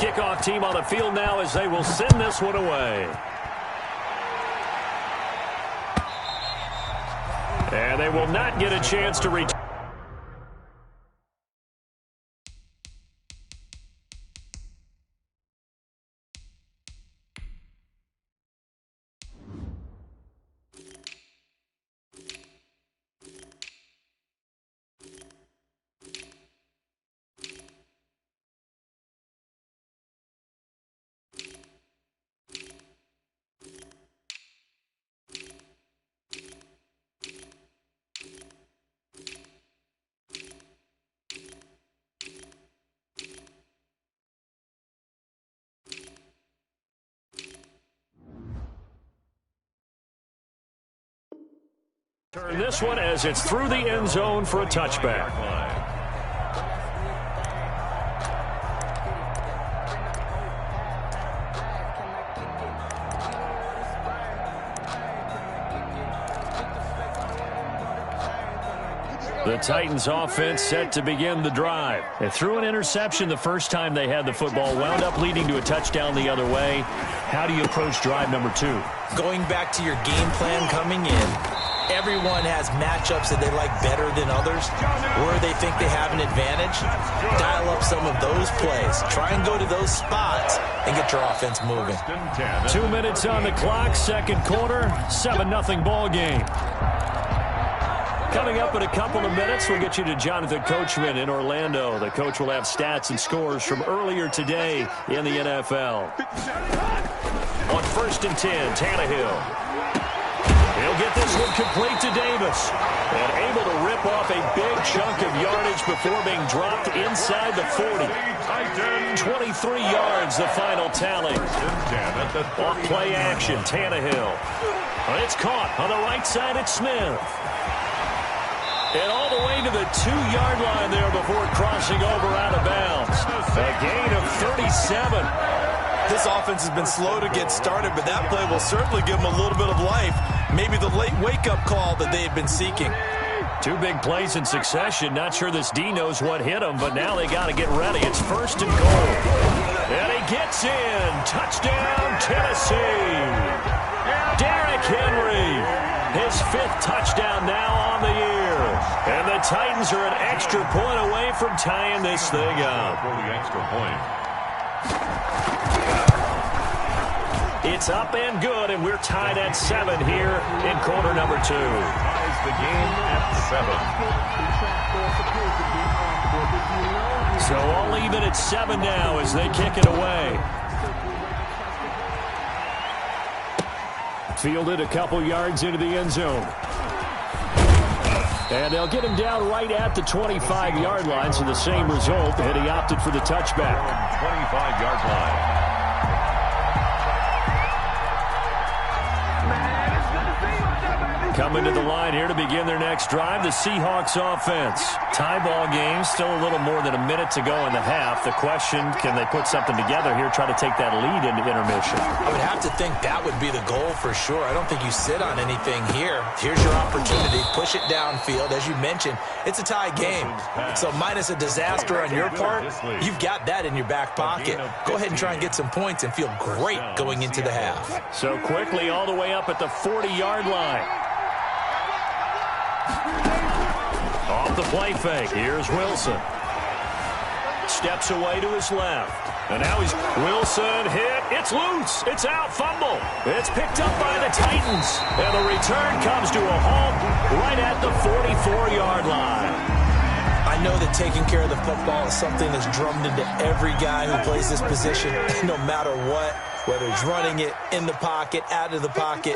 kickoff team on the field now as they will send this one away. And they will not get a chance to return. Turn this one as it's through the end zone for a touchback. The Titans offense set to begin the drive. They threw an interception the first time they had the football, wound up leading to a touchdown the other way. How do you approach drive number 2? Going back to your game plan coming in. Everyone has matchups that they like better than others, where they think they have an advantage. Dial up some of those plays. Try and go to those spots and get your offense moving. 2 minutes on the clock, second quarter, 7-0 ball game. Coming up in a couple of minutes, we'll get you to Jonathan Coachman in Orlando. The coach will have stats and scores from earlier today in the NFL. On 1st and 10, Tannehill. He'll get this one complete to Davis. And able to rip off a big chunk of yardage before being dropped inside the 40. 23 yards, the final tally. Off play action, Tannehill. It's caught on the right side at Smith. And all the way to the 2-yard line there before crossing over out of bounds. A gain of 37. This offense has been slow to get started, but that play will certainly give them a little bit of life. Maybe the late wake-up call that they had been seeking. 2 big plays in succession. Not sure this D knows what hit him, but now they got to get ready. It's 1st and goal. And he gets in. Touchdown, Tennessee. Derrick Henry. His 5th touchdown now on the year. And the Titans are an extra point away from tying this thing up. For the extra point. It's up and good, and we're tied at 7 here in quarter number 2. Ties the game at 7. So I'll leave it at 7 now as they kick it away. Fielded a couple yards into the end zone. And they'll get him down right at the 25-yard line, so the same result, and he opted for the touchback. 25-yard line. Coming to the line here to begin their next drive, the Seahawks offense. Tie ball game, still a little more than a minute to go in the half. The question, can they put something together here, try to take that lead into intermission? I would have to think that would be the goal for sure. I don't think you sit on anything here. Here's your opportunity. Push it downfield. As you mentioned, it's a tie game. So minus a disaster on your part, you've got that in your back pocket. Go ahead and try and get some points and feel great going into the half. So quickly all the way up at the 40-yard line. Off the play fake. Here's Wilson. Steps away to his left. And now he's Wilson hit. It's loose. It's out. Fumble. It's picked up by the Titans. And the return comes to a halt right at the 44-yard line. I know that taking care of the football is something that's drummed into every guy who plays this position, no matter what, whether he's running it, in the pocket, out of the pocket.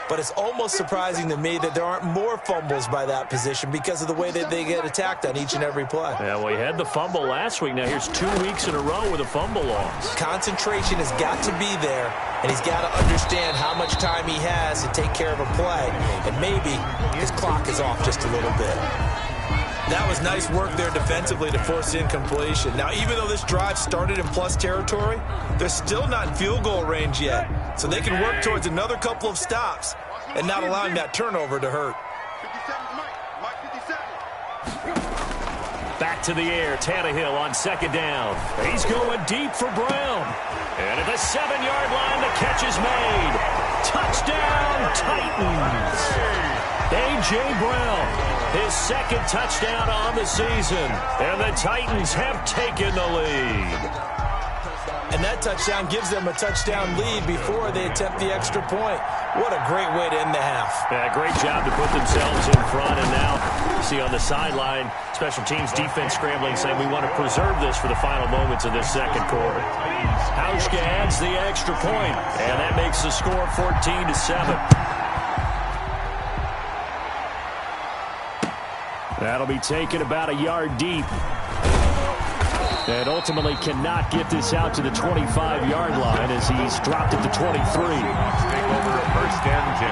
But it's almost surprising to me that there aren't more fumbles by that position because of the way that they get attacked on each and every play. Yeah, well, he had the fumble last week. Now here's 2 weeks in a row with a fumble loss. Concentration has got to be there, and he's got to understand how much time he has to take care of a play. And maybe his clock is off just a little bit. That was nice work there defensively to force incompletion. Now, even though this drive started in plus territory, they're still not in field goal range yet. So they can work towards another couple of stops and not allowing that turnover to hurt. Back to the air. Tannehill on second down. He's going deep for Brown. And at the 7-yard line, the catch is made. Touchdown, Titans. A.J. Brown, his second touchdown on the season. And the Titans have taken the lead. And that touchdown gives them a touchdown lead before they attempt the extra point. What a great way to end the half. Yeah, great job to put themselves in front. And now you see on the sideline, special teams defense scrambling, saying we want to preserve this for the final moments of this second quarter. Hauschka adds the extra point, and that makes the score 14-7. That'll be taken about a yard deep. And ultimately cannot get this out to the 25-yard line as he's dropped it to 23. Take over a first and 10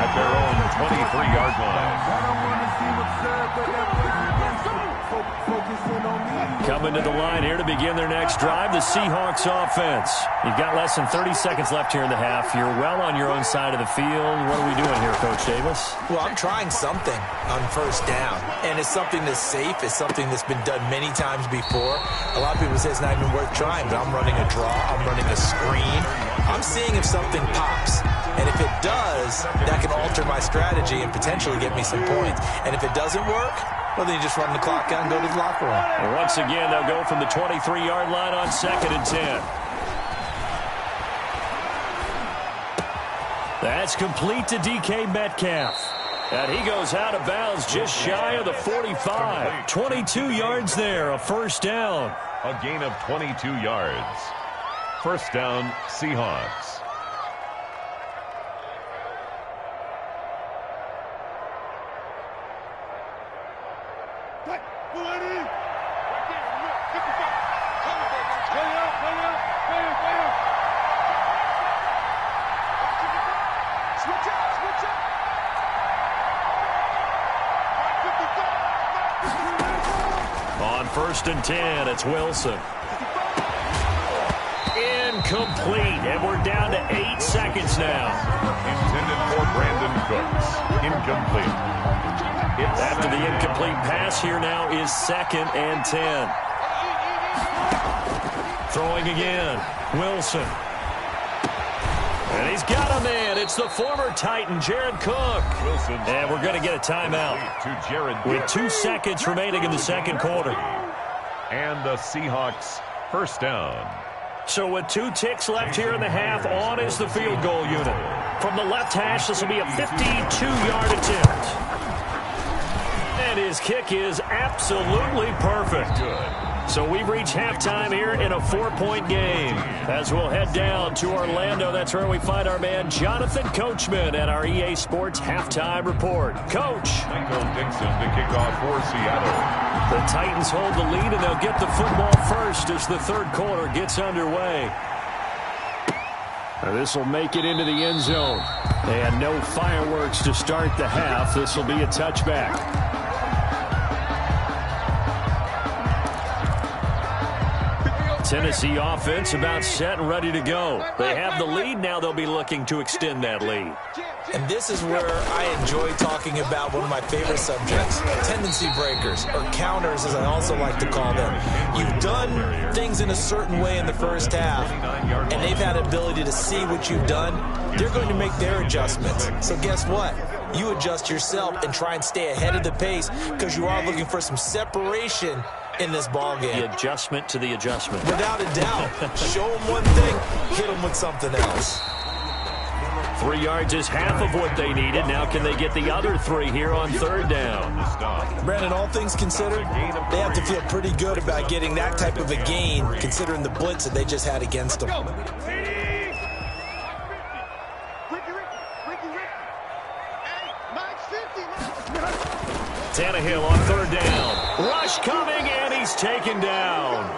at their own 23-yard line. Coming to the line here to begin their next drive, the Seahawks offense. You've got less than 30 seconds left here in the half. You're well on your own side of the field. What are we doing here, Coach Davis? Well, I'm trying something on first down, and it's something that's safe. It's something that's been done many times before. A lot of people say it's not even worth trying, but I'm running a draw. I'm running a screen. I'm seeing if something pops. And if it does, that can alter my strategy and potentially get me some points. And if it doesn't work, well, then you just run the clock out and go to the locker room. And once again, they'll go from the 23-yard line on second and 10. That's complete to DK Metcalf. And he goes out of bounds just shy of the 45. 22 yards there, a first down. A gain of 22 yards. First down, Seahawks. On first and 10, it's Wilson. Incomplete, and we're down to 8 seconds now. Intended for Brandon Cooks. Incomplete. After the incomplete pass, here now is second and 10. Throwing again, Wilson. And he's got him in. It's the former Titan, Jared Cook. Wilson. And we're going to get a timeout To Jared with 2 seconds remaining in the second quarter. And the Seahawks first down. So with 2 ticks left here in the half, on is the field goal unit. From the left hash, this will be a 52-yard attempt. And his kick is absolutely perfect. Good. So we've reached halftime here in a 4-point game. As we'll head down to Orlando, that's where we find our man Jonathan Coachman at our EA Sports Halftime Report. Coach. Michael Dixon to kick off for Seattle. The Titans hold the lead, and they'll get the football first as the third quarter gets underway. This will make it into the end zone. And no fireworks to start the half. This will be a touchback. Tennessee offense about set and ready to go. They have the lead. Now they'll be looking to extend that lead. And this is where I enjoy talking about one of my favorite subjects, tendency breakers, or counters as I also like to call them. You've done things in a certain way in the first half, and they've had ability to see what you've done. They're going to make their adjustments. So guess what? You adjust yourself and try and stay ahead of the pace because you are looking for some separation in this ball game. The adjustment to the adjustment. Without a doubt. Show them one thing, hit them with something else. 3 yards is half of what they needed. Now can they get the other 3 here on third down? Brandon, all things considered, they have to feel pretty good about getting that type of a gain considering the blitz that they just had against them. Tannehill on third down. Rush coming, and he's taken down.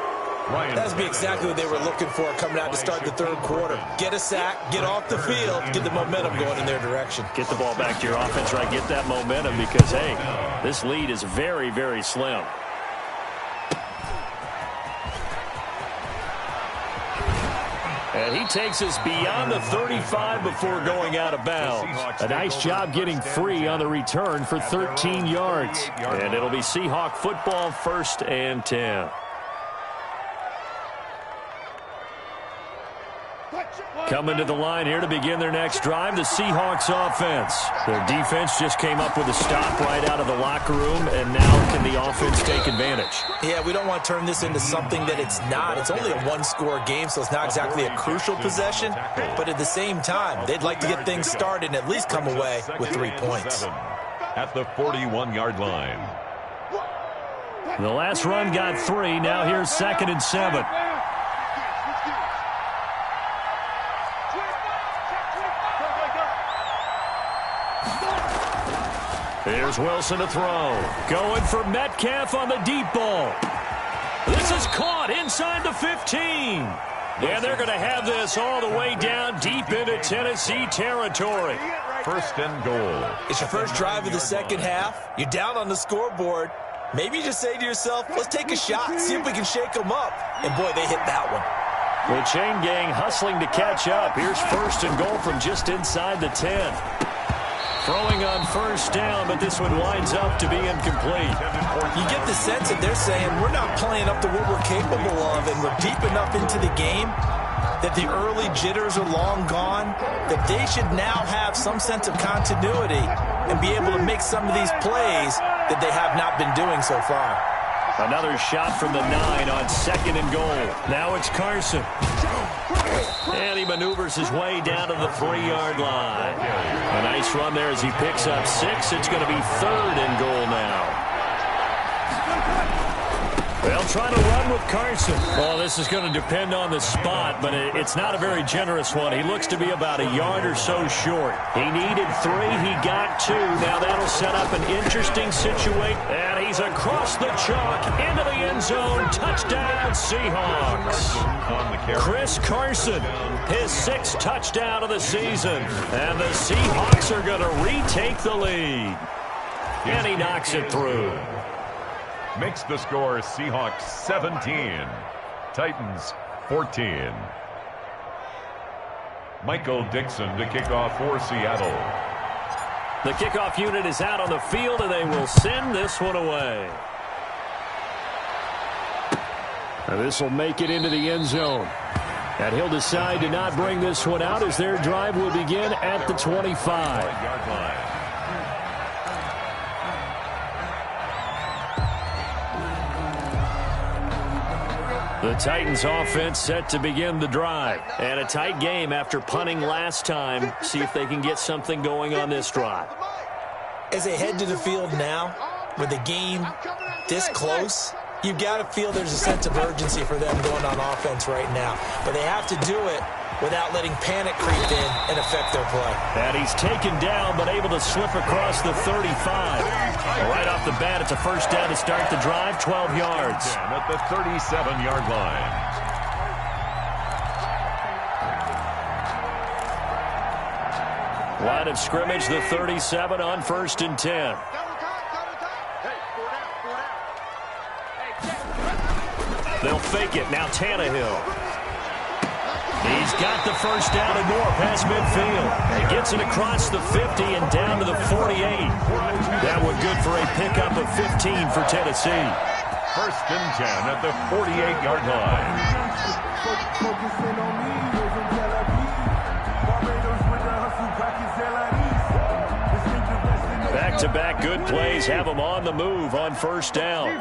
That would be exactly what they were looking for coming out to start the third quarter. Get a sack, get off the field, get the momentum going in their direction. Get the ball back to your offense, right? Get that momentum because, hey, this lead is very, very slim. And he takes us beyond the 35 before going out of bounds. A nice job getting free on the return for 13 yards. And it'll be Seahawk football, 1st and 10. Coming to the line here to begin their next drive, the Seahawks offense. Their defense just came up with a stop right out of the locker room, and now can the offense take advantage? Yeah, we don't want to turn this into something that it's not. It's only a one-score game, so it's not exactly a crucial possession. But at the same time, they'd like to get things started and at least come away with 3 points. At the 41-yard line. The last run got 3. Now here's 2nd and 7. Here's Wilson to throw. Going for Metcalf on the deep ball. This is caught inside the 15. And they're going to have this all the way down deep into Tennessee territory. 1st and goal. It's your first drive of the second half. You're down on the scoreboard. Maybe you just say to yourself, let's take a shot, see if we can shake them up. And, boy, they hit that one. The chain gang hustling to catch up. Here's 1st and goal from just inside the 10. Throwing on 1st down, but this one winds up to be incomplete. You get the sense that they're saying we're not playing up to what we're capable of, and we're deep enough into the game that the early jitters are long gone, that they should now have some sense of continuity and be able to make some of these plays that they have not been doing so far. Another shot from the 9 on 2nd and goal. Now it's Carson. And he maneuvers his way down to the 3-yard line. A nice run there as he picks up 6. It's going to be 3rd and goal now. They'll try to run with Carson. Well, this is going to depend on the spot, but it's not a very generous one. He looks to be about a yard or so short. He needed 3. He got 2. Now that'll set up an interesting situation. And he's across the chalk into the end zone. Touchdown, Seahawks. Chris Carson, his 6th touchdown of the season. And the Seahawks are going to retake the lead. And he knocks it through. Makes the score Seahawks 17, Titans 14. Michael Dixon to kick off for Seattle. The kickoff unit is out on the field, and they will send this one away. And this will make it into the end zone. And he'll decide to not bring this one out as their drive will begin at the 25-yard line. The Titans offense set to begin the drive. And a tight game after punting last time. See if they can get something going on this drive. As they head to the field now, with the game this close, you've got to feel there's a sense of urgency for them going on offense right now. But they have to do it without letting panic creep in and affect their play. And he's taken down but able to slip across the 35. Right off the bat, it's a 1st down to start the drive, 12 yards. At the 37-yard line. Line of scrimmage, the 37 on 1st and 10. They'll fake it. Now Tannehill. He's got the 1st down and more past midfield. He gets it across the 50 and down to the 48. That one good for a pickup of 15 for Tennessee. 1st and 10 at the 48-yard line. Back-to-back good plays have them on the move on 1st down.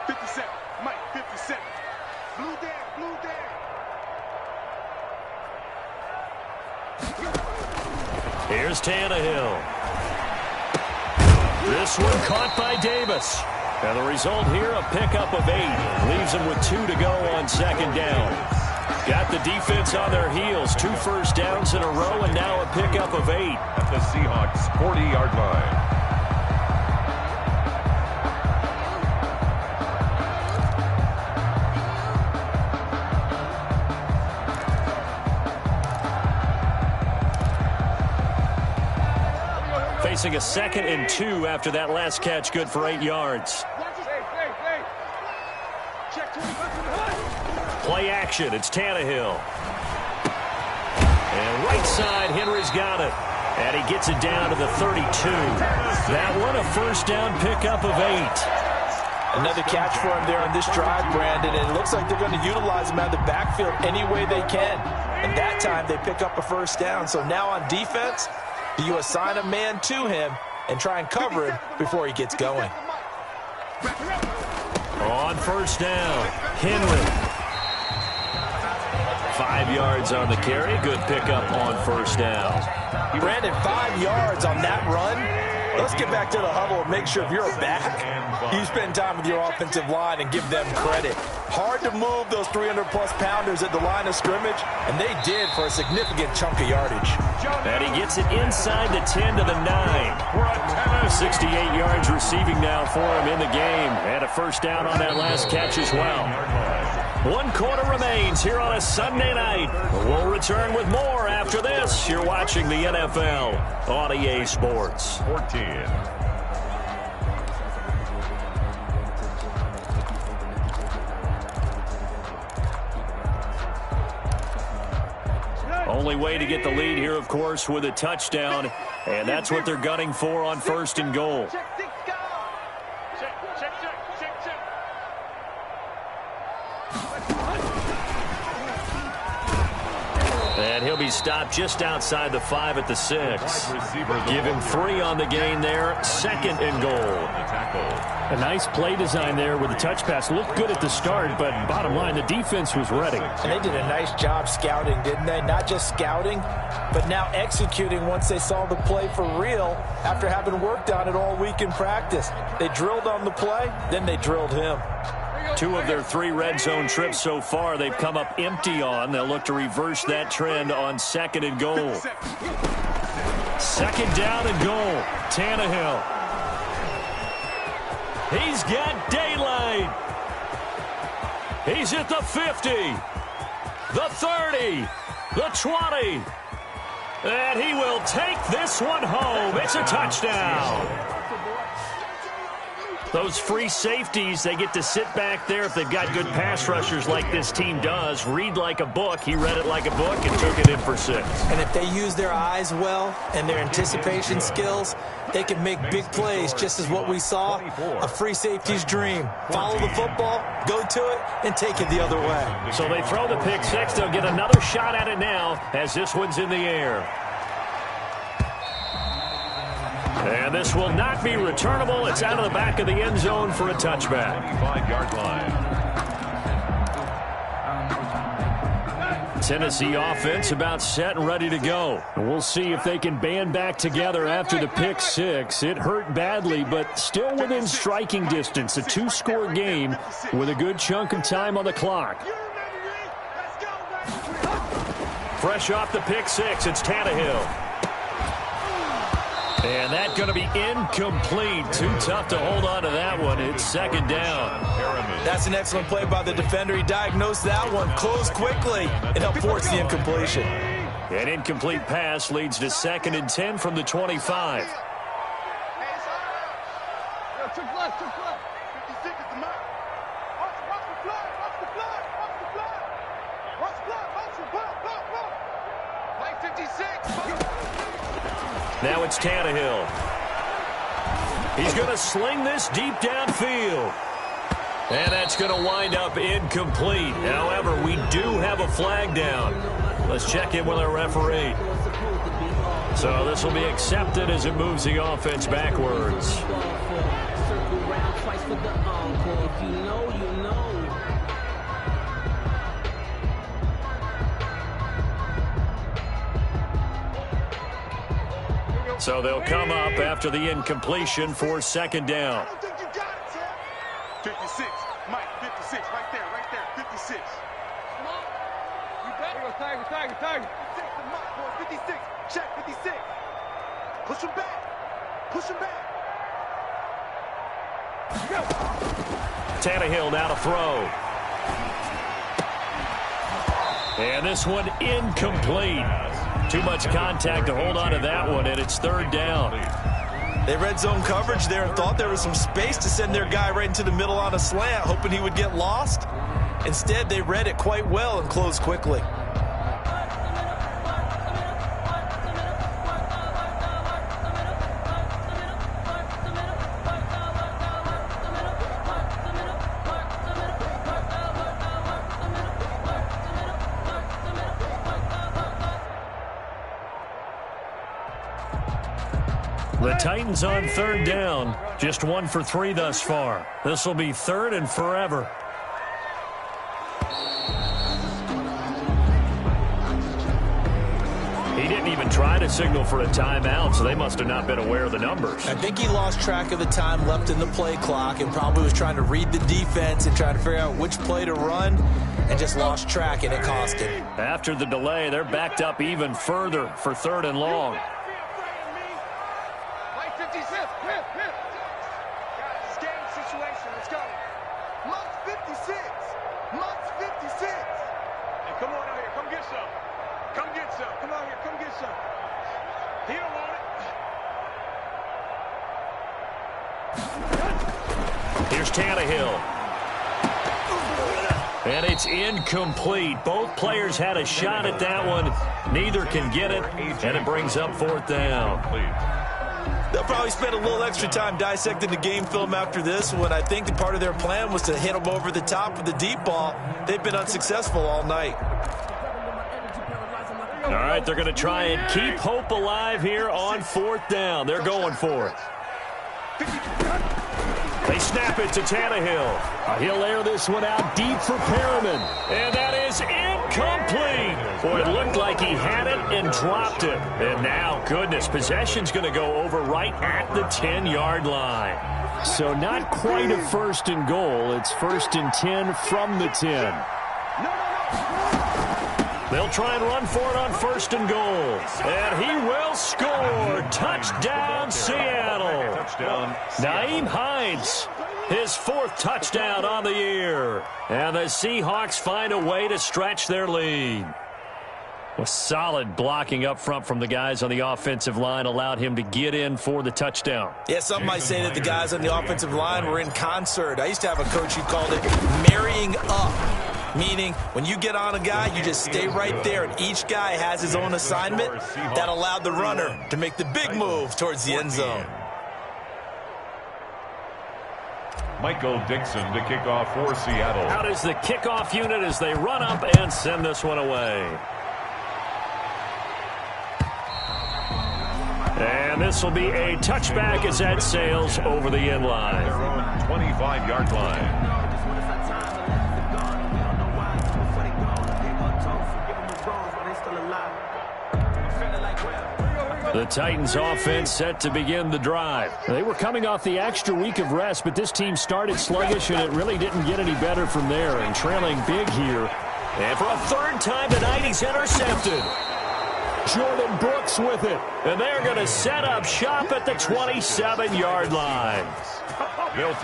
57, Mike, 57. Blue down. Here's Tannehill. This one caught by Davis. And the result here, a pickup of 8. Leaves them with 2 to go on 2nd down. Got the defense on their heels. 2 1st downs in a row, and now a pickup of 8. At the Seahawks 40-yard line. Facing a 2nd and 2 after that last catch, good for 8 yards. Play action. It's Tannehill. And right side, Henry's got it. And he gets it down to the 32. That one, a first down pickup of 8. Another catch for him there on this drive, Brandon, and it looks like they're going to utilize him out of the backfield any way they can. And that time, they pick up a first down. So now on defense, do you assign a man to him and try and cover him before he gets going? On first down, Henry. 5 yards on the carry. Good pickup on first down. Brandon, 5 yards on that run. Let's get back to the huddle and make sure if you're a back, you spend time with your offensive line and give them credit. Hard to move those 300-plus pounders at the line of scrimmage, and they did for a significant chunk of yardage. And he gets it inside the 10 to the 9. 68 yards receiving now for him in the game. And a first down on that last catch as well. 1 quarter remains here on a Sunday night. We'll return with more after this. You're watching the NFL on EA Sports. 14. Only way to get the lead here, of course, with a touchdown. And that's what they're gunning for on first and goal. And he'll be stopped just outside the 5 at the 6. Give him 3 on the gain there. Second and goal. A nice play design there with the touch pass. Looked good at the start, but bottom line, the defense was ready. And they did a nice job scouting, didn't they? Not just scouting, but now executing once they saw the play for real after having worked on it all week in practice. They drilled on the play, then they drilled him. 2 of their 3 red zone trips so far they've come up empty on. They'll look to reverse that trend on second and goal. Second down and goal. Tannehill. He's got daylight. He's at the 50, the 30, the 20. And he will take this one home. It's a touchdown. Those free safeties, they get to sit back there if they've got good pass rushers like this team does. Read like a book. He read it like a book and took it in for 6. And if they use their eyes well and their anticipation skills, they can make big plays, just as what we saw, a free safety's dream. Follow the football, go to it, and take it the other way. So they throw the pick 6. They'll get another shot at it now as this one's in the air. And this will not be returnable. It's out of the back of the end zone for a touchback. 5-yard line. Tennessee offense about set and ready to go. We'll see if they can band back together after the pick 6. It hurt badly, but still within striking distance. A 2-score game with a good chunk of time on the clock. Fresh off the pick 6, it's Tannehill. And that's going to be incomplete. Too tough to hold on to that one. It's second down. That's an excellent play by the defender. He diagnosed that one, closed quickly, and helped force the incompletion. An incomplete pass leads to 2nd and 10 from the 25. Now it's Tannehill. He's going to sling this deep downfield. And that's going to wind up incomplete. However, we do have a flag down. Let's check in with our referee. So this will be accepted as it moves the offense backwards. So they'll come up after the incompletion for second down. 56, Mike, 56, right there, 56. You got it. Tiger. 56, check, 56. Push him back. Tannehill now to throw. And this one incomplete. Too much contact to hold on to that one, and it's third down. They red zone coverage there and thought there was some space to send their guy right into the middle on a slant, hoping he would get lost. Instead, they read it quite well and closed quickly. The Titans on third down. Just 1 for 3 thus far. This will be 3rd and forever. He didn't even try to signal for a timeout, so they must have not been aware of the numbers. I think he lost track of the time left in the play clock and probably was trying to read the defense and trying to figure out which play to run and just lost track, and it cost him. After the delay, they're backed up even further for 3rd and long. Here's Tannehill. And it's incomplete. Both players had a shot at that one. Neither can get it, and it brings up 4th down. They'll probably spend a little extra time dissecting the game film after this one. I think the part of their plan was to hit them over the top with the deep ball. They've been unsuccessful all night. All right, they're going to try and keep hope alive here on 4th down. They're going for it. They snap it to Tannehill. He'll air this one out deep for Perriman. And that is incomplete. Boy, it looked like he had it and dropped it. And now, goodness, possession's going to go over right at the 10-yard line. So not quite a 1st and goal. It's 1st and 10 from the 10. They'll try and run for it on 1st and goal. And he will score. Touchdown, Seattle. Nyheim Hines, his 4th touchdown on the year. And the Seahawks find a way to stretch their lead. A solid blocking up front from the guys on the offensive line allowed him to get in for the touchdown. Yeah, some might say that the guys on the offensive line were in concert. I used to have a coach who called it marrying up. Meaning, when you get on a guy, you just stay right there, and each guy has his own assignment. That allowed the runner to make the big move towards the end zone. Michael Dixon to kick off for Seattle. Out is the kickoff unit as they run up and send this one away. And this will be a touchback as that sails over the end line. Their own 25-yard line. The Titans offense set to begin the drive. They were coming off the extra week of rest, but this team started sluggish, and it really didn't get any better from there. And trailing big here. And for a 3rd time tonight, he's intercepted. Jordan Brooks with it. And they're going to set up shop at the 27-yard line.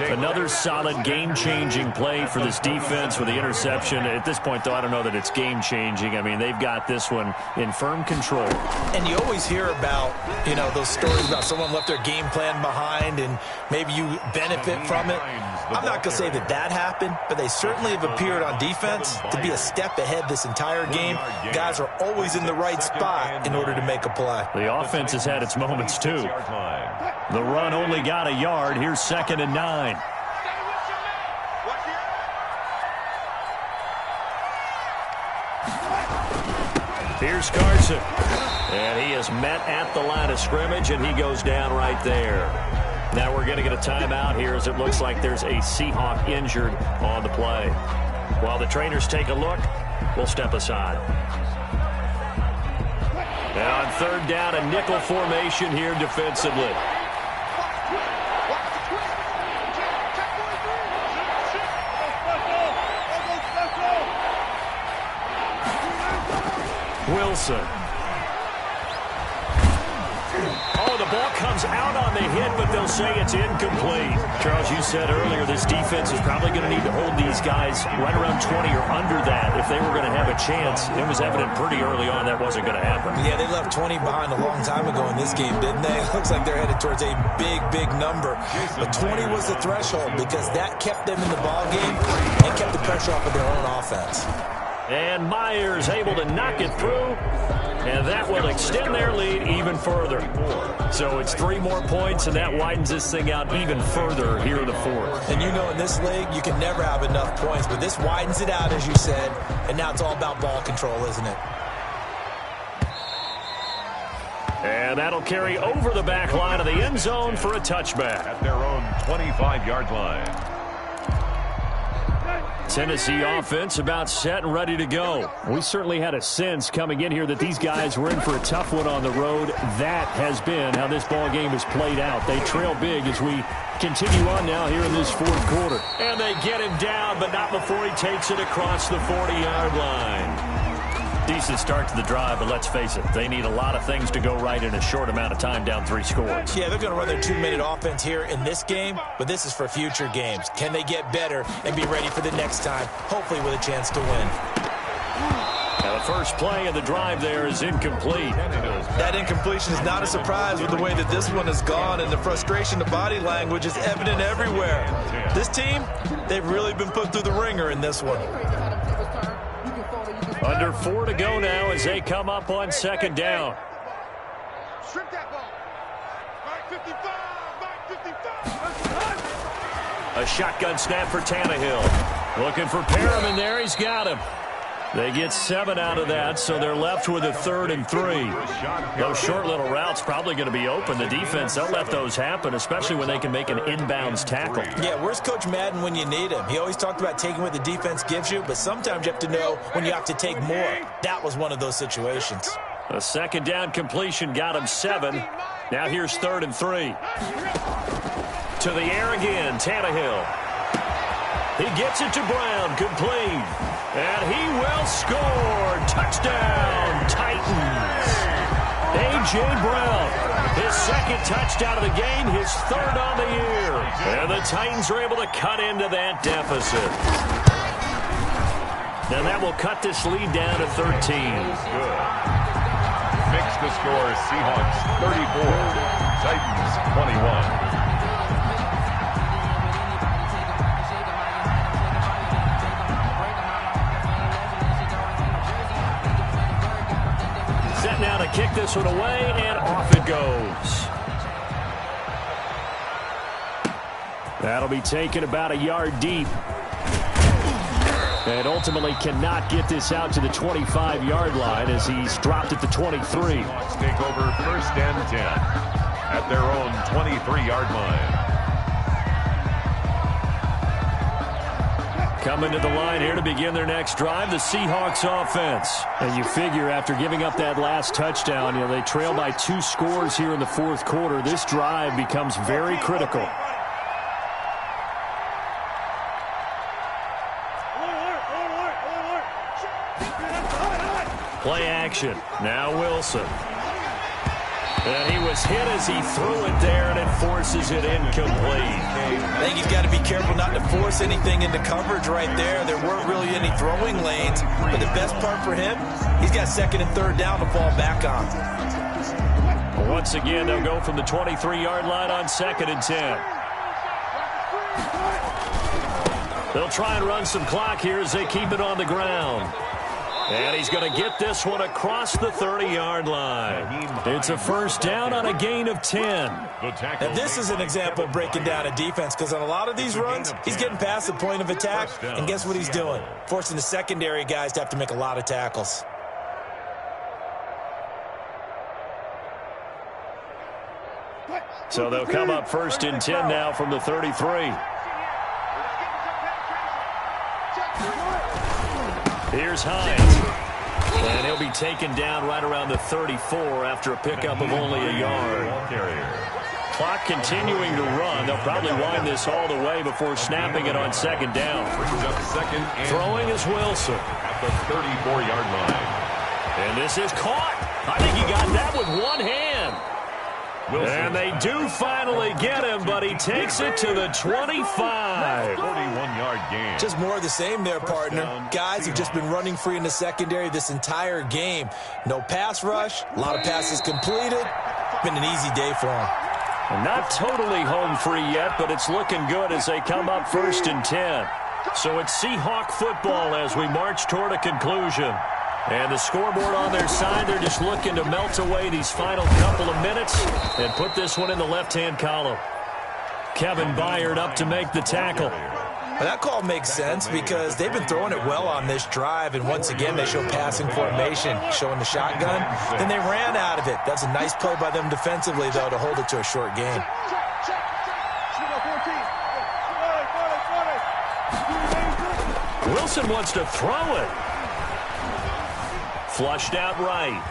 Another solid game-changing play for this defense with the interception. At this point, though, I don't know that it's game-changing. I mean, they've got this one in firm control. And you always hear about, those stories about someone left their game plan behind and maybe you benefit from it. I'm not going to say that that happened, but they certainly have appeared on defense to be a step ahead this entire game. Guys are always in the right spot in order to make a play. The offense has had its moments, too. The run only got a yard. Here's 2nd and 9. Here's Carson. And he is met at the line of scrimmage, and he goes down right there. Now we're going to get a timeout here as it looks like there's a Seahawk injured on the play. While the trainers take a look, we'll step aside. And on 3rd down, a nickel formation here defensively. Wilson. Oh, the ball comes comes out on the hit, but they'll say it's incomplete. Charles, you said earlier this defense is probably going to need to hold these guys right around 20 or under that if they were going to have a chance. It was evident pretty early on that wasn't going to happen. Yeah, they left 20 behind a long time ago in this game, didn't they? It looks like they're headed towards a big, big number. But 20 was the threshold because that kept them in the ball game and kept the pressure off of their own offense. And Myers able to knock it through, and that will extend their lead even further. So it's 3 more points, and that widens this thing out even further here in the fourth. And you know in this league, you can never have enough points, but this widens it out, as you said, and now it's all about ball control, isn't it? And that'll carry over the back line of the end zone for a touchback. At their own 25-yard line. Tennessee offense about set and ready to go. We certainly had a sense coming in here that these guys were in for a tough one on the road. That has been how this ball game has played out. They trail big as we continue on now here in this fourth quarter. And they get him down, but not before he takes it across the 40-yard line. Decent start to the drive, but let's face it, they need a lot of things to go right in a short amount of time down 3 scores. Yeah, they're going to run their 2-minute offense here in this game, but this is for future games. Can they get better and be ready for the next time, hopefully with a chance to win? Now the first play of the drive there is incomplete. That incompletion is not a surprise with the way that this one has gone, and the frustration, the body language is evident everywhere. This team, they've really been put through the ringer in this one. Under 4 to go now as they come up on second down. Strip that ball. Mark 55. Mark 55. A shotgun snap for Tannehill. Looking for Perriman there. He's got him. They get 7 out of that, so they're left with a 3rd and 3. Those short little routes probably going to be open. The defense, they'll let those happen, especially when they can make an inbounds tackle. Yeah, where's Coach Madden when you need him? He always talked about taking what the defense gives you, but sometimes you have to know when you have to take more. That was one of those situations. A second down completion got him 7. Now here's 3rd and 3. To the air again, Tannehill. He gets it to Brown, complete. And he will score. Touchdown, Titans. A.J. Brown, his second touchdown of the game, his 3rd on the year. And the Titans are able to cut into that deficit. And that will cut this lead down to 13. Good. Fix the score. Seahawks 34, Titans 21. Now to kick this one away, and off it goes. That'll be taken about a yard deep. And ultimately cannot get this out to the 25-yard line as he's dropped at the 23. Take over 1st and 10 at their own 23-yard line. Coming to the line here to begin their next drive, the Seahawks offense. And you figure after giving up that last touchdown, you know, they trail by 2 scores here in the fourth quarter. This drive becomes very critical. Play action. Now Wilson. And he was hit as he threw it there, and it forces it incomplete. I think he's got to be careful not to force anything into coverage right there. There weren't really any throwing lanes, but the best part for him, he's got 2nd and 3rd down to fall back on. Once again, they'll go from the 23-yard line on 2nd and 10. They'll try and run some clock here as they keep it on the ground. And he's going to get this one across the 30-yard line. It's a first down on a gain of 10. And this is an example of breaking down a defense, because on a lot of these runs, he's getting past the point of attack, and guess what he's doing? Forcing the secondary guys to have to make a lot of tackles. So they'll come up 1st and 10 now from the 33. Here's Hines. And he'll be taken down right around the 34 after a pickup of only a yard. Clock continuing to run. They'll probably wind this all the way before snapping it on 2nd down. Throwing is Wilson. At the 34-yard line. And this is caught. I think he got that with one hand. And they do finally get him, but he takes it to the 25. 41-yard gain. Just more of the same there, partner. Guys have just been running free in the secondary this entire game. No pass rush, a lot of passes completed. Been an easy day for them. Not totally home free yet, but it's looking good as they come up 1st and 10. So it's Seahawk football as we march toward a conclusion. And the scoreboard on their side, they're just looking to melt away these final couple of minutes and put this one in the left-hand column. Kevin Byard up to make the tackle. Well, that call makes sense because they've been throwing it well on this drive, and once again they show passing formation, showing the shotgun. Then they ran out of it. That's a nice play by them defensively, though, to hold it to a short game. Wilson wants to throw it. Flushed out right.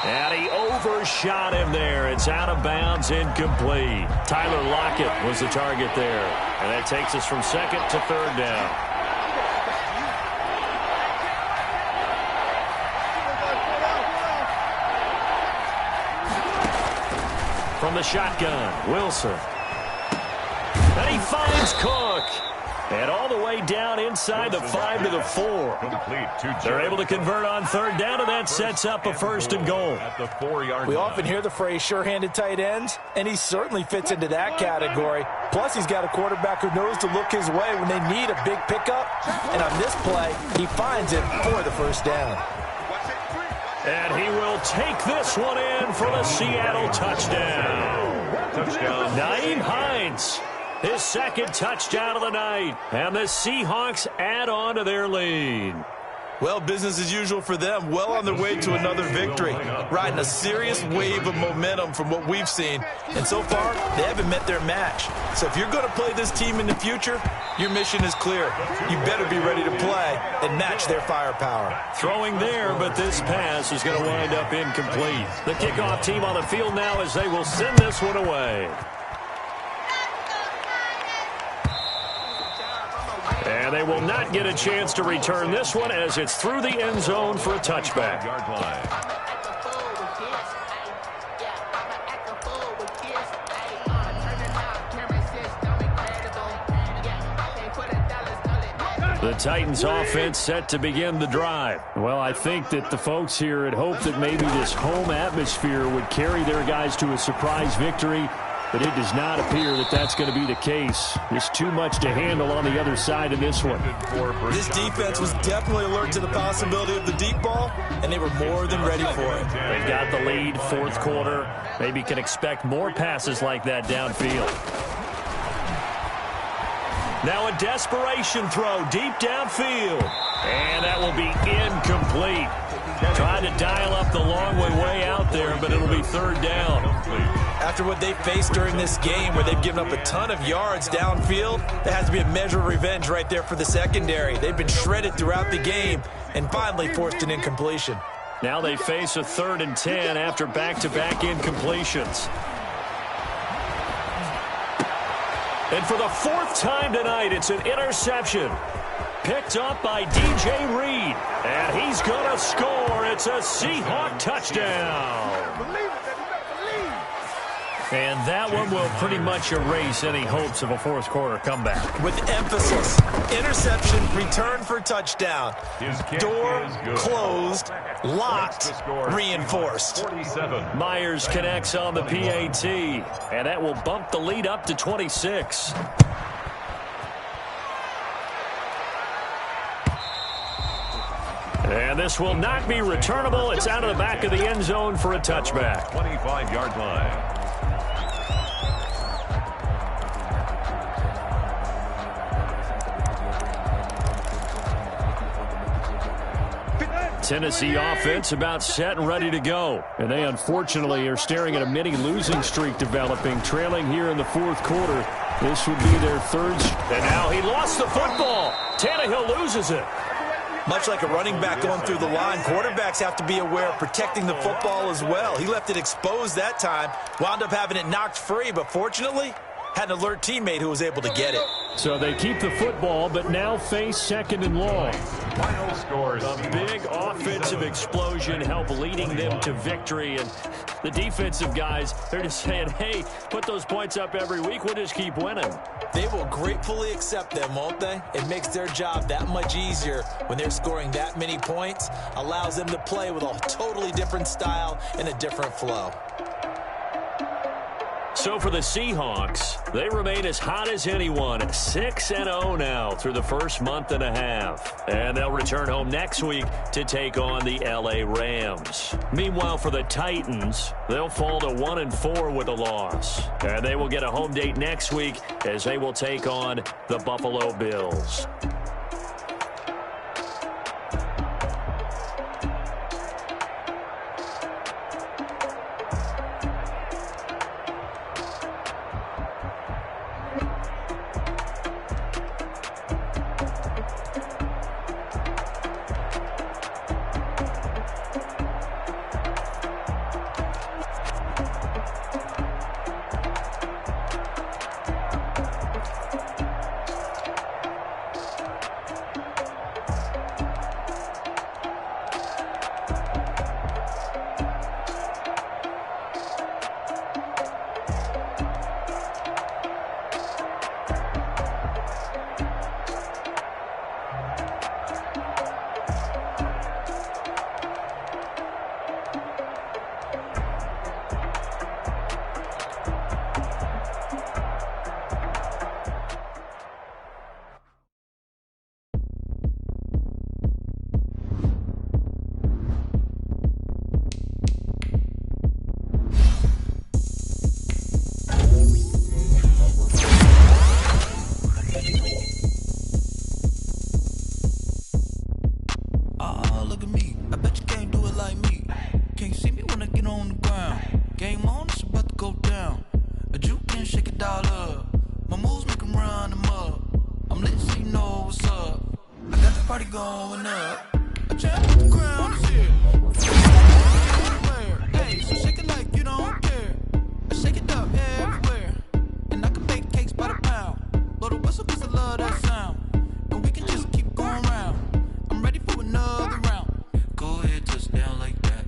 And he overshot him there. It's out of bounds, incomplete. Tyler Lockett was the target there. And that takes us from 2nd to 3rd down. From the shotgun, Wilson. And he finds Cook. And all the way down inside the 5 to the 4. They're able to convert on 3rd down, and that sets up a 1st and goal. At the 4-yard We line. often hear the phrase sure-handed tight ends, and he certainly fits into that category. Plus, he's got a quarterback who knows to look his way when they need a big pickup. And on this play, he finds it for the 1st down. And he will take this one in for the Seattle touchdown. Nyheim Hines. His 2nd touchdown of the night. And the Seahawks add on to their lead. Well, business as usual for them. Well on their way to another victory. Riding a serious wave of momentum from what we've seen. And so far, they haven't met their match. So if you're going to play this team in the future, your mission is clear. You better be ready to play and match their firepower. Throwing there, but this pass is going to wind up incomplete. The kickoff team on the field now as they will send this one away. And they will not get a chance to return this one as it's through the end zone for a touchback. The Titans offense set to begin the drive. Well, I think that the folks here had hoped that maybe this home atmosphere would carry their guys to a surprise victory. But it does not appear that that's going to be the case. There's too much to handle on the other side of this one. This defense was definitely alert to the possibility of the deep ball, and they were more than ready for it. They've got the lead, 4th quarter. Maybe can expect more passes like that downfield. Now a desperation throw deep downfield. And that will be incomplete. Trying to dial up the long way out there, but it'll be 3rd down. After what they faced during this game where they've given up a ton of yards downfield, there has to be a measure of revenge right there for the secondary. They've been shredded throughout the game and finally forced an incompletion. Now they face a 3rd and 10 after back-to-back incompletions. And for the 4th time tonight, it's an interception. Picked up by DJ Reed. And he's going to score. It's a Seahawk touchdown. And that one will pretty much erase any hopes of a 4th quarter comeback. With emphasis, interception, return for touchdown. Door closed, locked, reinforced. Myers connects on the PAT, and that will bump the lead up to 26. And this will not be returnable. It's out of the back of the end zone for a touchback. 25-yard line. Tennessee offense about set and ready to go. And they unfortunately are staring at a mini losing streak developing, trailing here in the 4th quarter. This would be their 3rd. And now he lost the football. Tannehill loses it. Much like a running back going through the line, quarterbacks have to be aware of protecting the football as well. He left it exposed that time, wound up having it knocked free, but fortunately, had an alert teammate who was able to get it. So they keep the football, but now face 2nd and long. Final score. A big offensive explosion helped leading them to victory. And the defensive guys, they're just saying, hey, put those points up every week. We'll just keep winning. They will gratefully accept them, won't they? It makes their job that much easier when they're scoring that many points. Allows them to play with a totally different style and a different flow. So for the Seahawks, they remain as hot as anyone, 6-0 now through the first month and a half. And they'll return home next week to take on the LA Rams. Meanwhile, for the Titans, they'll fall to 1-4 with a loss. And they will get a home date next week as they will take on the Buffalo Bills. Go ahead, touchdown like that.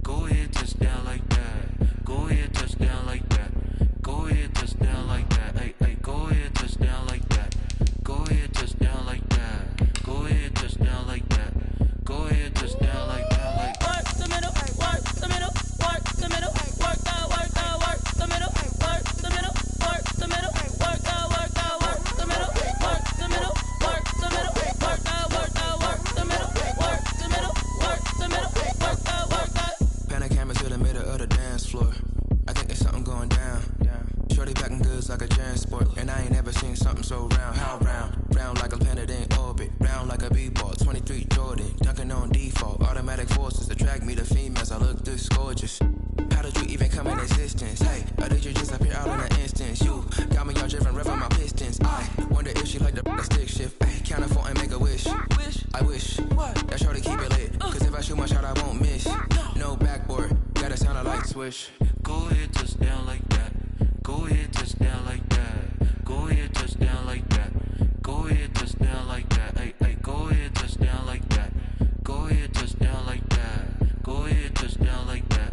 Go ahead, touchdown like that. Go ahead, touchdown like that. Go ahead, touchdown like that. Hey, hey, go ahead, touchdown like that. Go ahead, touchdown like that. Go ahead, touchdown like that.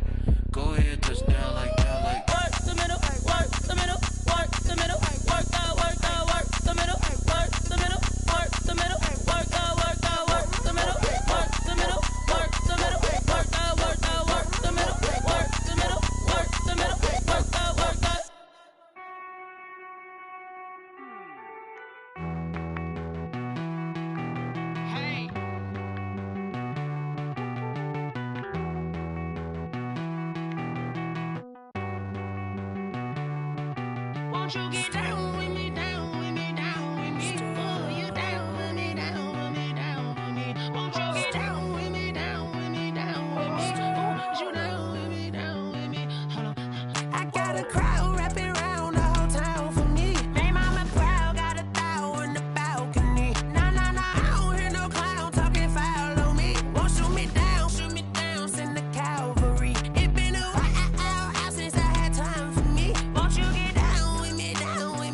Go ahead, touchdown like that. Like work the middle, work the middle, work the middle, work out, work out, work the middle, work the middle, work the middle, work out, work out, work the middle, work the middle, work the middle, work out, work out, work the middle, work the middle, work the middle, work out, work out. Hey. Won't you get down with me, down with me, down with me? Oh, you down with me, down with me, down with me. Won't you get down with me, down with me, down with me? Oh, you down with me, down with me? Hold on. I got a crowd wrapping around the whole town for me. May mama proud, got 1,000 in the balcony. Nah, nah, nah, I don't hear no clown talking foul on me. Won't shoot me down, send the cavalry. It been a while since I had time for me. Won't you get down with me, down with me?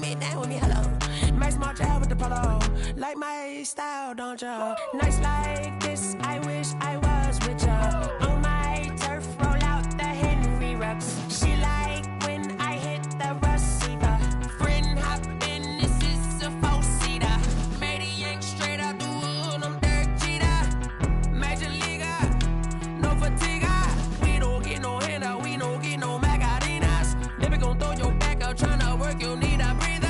like my style, don't ya? Nights like this, I wish I was with ya. On my turf, roll out the Henry rocks. She like when I hit the receiver. Friend hop in, this is a four-seater. Maniac straight out the wood, I'm Derek Jeter. Major leaguer, no fatigue. We don't get no handout, we don't get no Macarinas. Never gon' throw your back out, tryna work, you need a breather.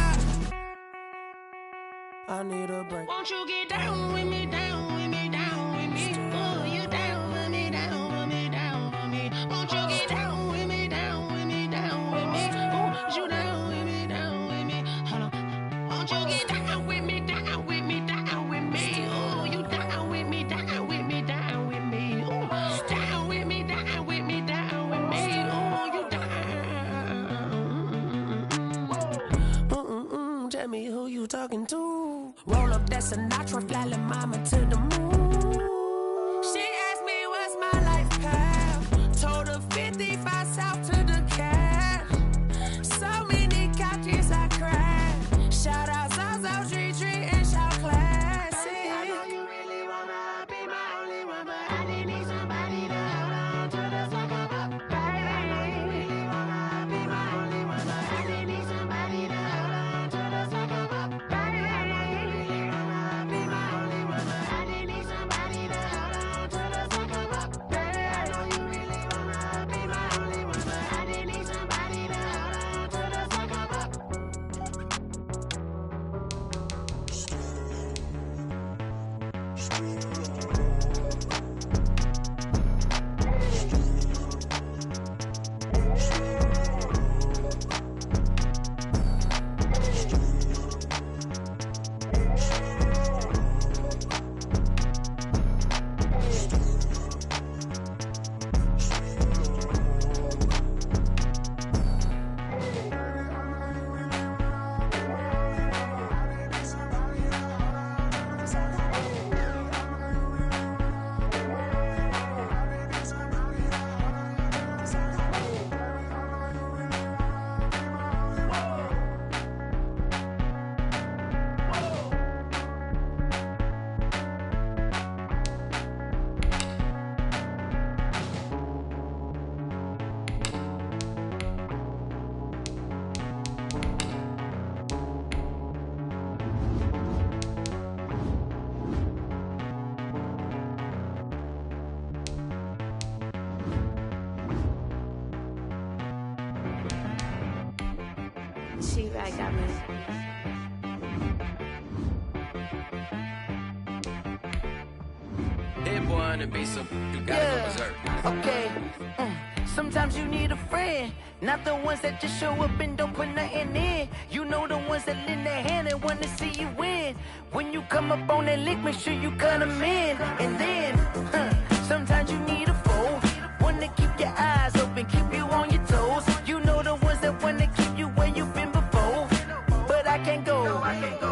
I need a break. Won't you get down with me, down with me, down with me? Oh, you down with me, down with me, down with me. Won't you get down with me, down with me, down with me? Oh, you down with me, down with me? Hold on. Won't you get down with me, down with me, down with me? Oh, you down with me, down with me, down with me? Oh, down with me, down with me, down with me? Oh, you down. Tell me who you talking to. Roll up that Sinatra, fly la mama to the moon. She asked me what's my life path. Told her 55 south to the cat. So many couches I cried. Shout out South Street and shout classic. I know you really wanna be my only one, but I didn't need somebody to hold on to the sucker up. Baby, I know you really wanna be my only one, but I didn't need somebody to hold on to the sucker up. Baby, I know you really wanna be my only one, but I didn't need somebody to hold on to the sucker up. Baby, I know you really wanna be my only one, but I didn't need somebody to hold on to the sucker up. She right got me. Hit boy on the beat, so you gotta go berserk. Okay. Sometimes you need a friend, not the ones that just show up and don't put nothing in. You know the ones that lend their hand and wanna see you win. When you come up on that lick, make sure you cut them in. And then, sometimes you need a foe, one to keep your eyes open, keep you on your toes. You know the ones that wanna keep you where you've been before. But I can't go,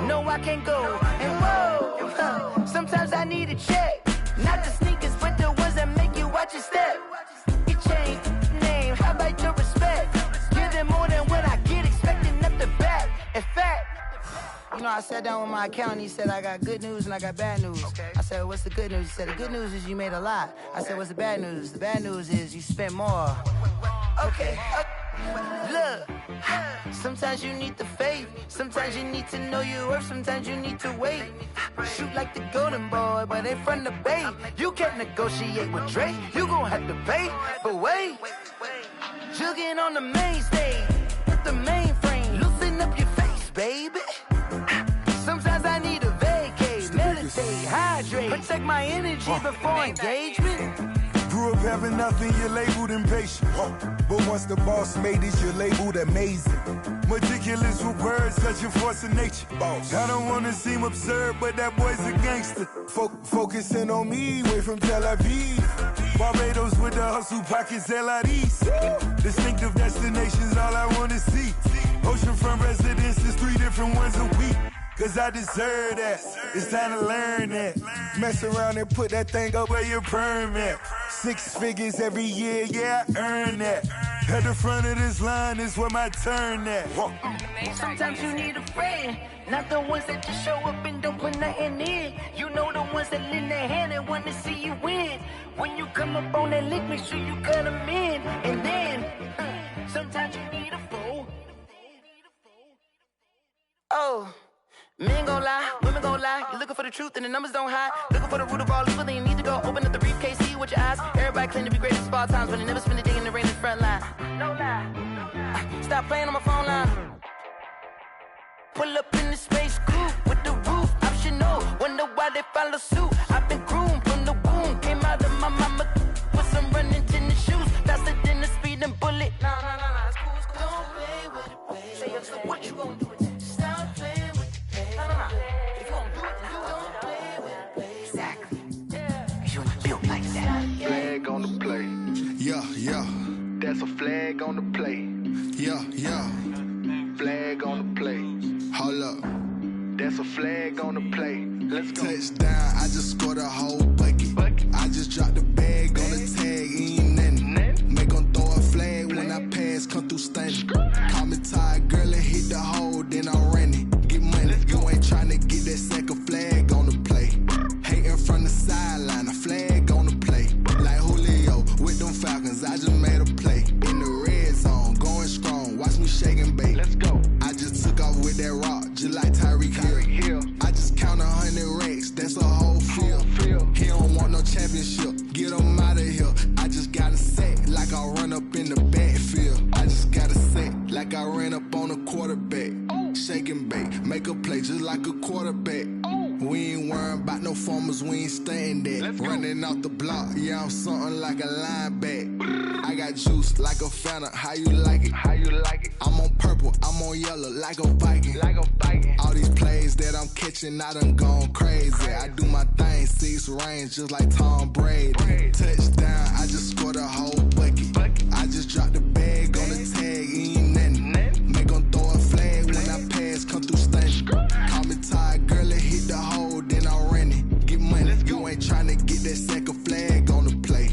no I can't go. And whoa, sometimes I need a check, not the sneakers, but the ones that make you watch your step. You change name, how about your respect? Give them more than what I get, expecting up the back. In fact, you know, I sat down with my accountant, he said, I got good news and I got bad news. Okay. I said, what's the good news? He said, the good news is you made a lot. I said, what's the bad news? The bad news is you spent more. Okay. Look, sometimes you need the faith, sometimes you need to know your worth, sometimes you need to wait. Shoot like the golden boy, but in front of Bay. You can't negotiate with Drake, you gon' have to pay. But wait, jugging on the main stage, with the mainframe, loosen up your face, baby. Sometimes I need a vacate, meditate, hydrate, protect my energy before engagement. Grew up having nothing, you're labeled impatient. But once the boss made it, you're labeled amazing. Meticulous with words, such a force of nature. I don't wanna seem absurd, but that boy's a gangster. Focusing on me, way from Tel Aviv. Barbados with the hustle pockets, LIDs. Distinctive destinations, all I wanna see. Oceanfront residences, 3 different ones a week. cause I deserve that. It's time to learn that. Mess around and put that thing up where your permit. 6 figures every year, yeah, I earn that. At the front of this line is where my turn at. Sometimes you need a friend, not the ones that just show up and don't put nothing in. You know the ones that lend their hand and want to see you win. When you come up on that lick, make sure you cut them in. And then, sometimes you need a fool. Oh, men gon' lie, women gon' lie. You're looking for the truth and the numbers don't hide. Looking for the root of all evil, then you need to go open up the briefcase, see with your eyes. Everybody claim to be great at all times, but they never spend a day in the rain in the front line. No lie. Stop playing on my phone line. Pull up in the space coupe with the roof optional. Wonder why they follow suit. I've been groomed from the womb. Came out of my mama with some running tennis shoes. Faster than the speeding bullet. Nah, it's cool, it's cool. Don't play with it, baby. Say so what you gon' do with it? Stop playing with it, baby. Nah. If you gon' do it, then don't play with it, baby. Exactly. Yeah. Cause you ain't built like that. Flag on the play. Yeah. That's a flag on the play. Yeah. Flag on the play. Hold up. That's a flag on the play. Let's go. Touchdown, I just scored a whole bucket. I just dropped the bag on the tag, ain't nothing. Make 'em throw a flag when I pass, come through stunning. Call me tired, girl, and hit the hole, then I'm running. Get money, you ain't tryna get that second flag on the play. Hating from the sideline, a flag on the play. Like Julio with them Falcons, I just made a play. In the red zone, going strong, watch me shake and bake. Let's go. I just took off with that rock, just like Tyreek Hill. I just count 100 racks, that's a whole field. He don't want no championship, get him out of here. I just got a set, like I run up in the backfield. I just got a set, like I ran up on a quarterback. Shake and bake, make a play just like a quarterback. We ain't worrying about no formers, we ain't staying there. Running out the block, yeah, I'm something like a linebacker. I got juice like a Fanta, how you like it? I'm on purple, I'm on yellow, like a Viking. All these plays that I'm catching, I done gone crazy. I do my thing, 6 range, just like Tom Brady. Touchdown, I just scored a whole bucket. I just dropped the bag on the tag, ain't nothing. Make 'em throw a flag when I pass, come through stunning. Call me tired, girl, and hit the hole, then I'm running. Get money, you ain't tryna get that second flag on the play.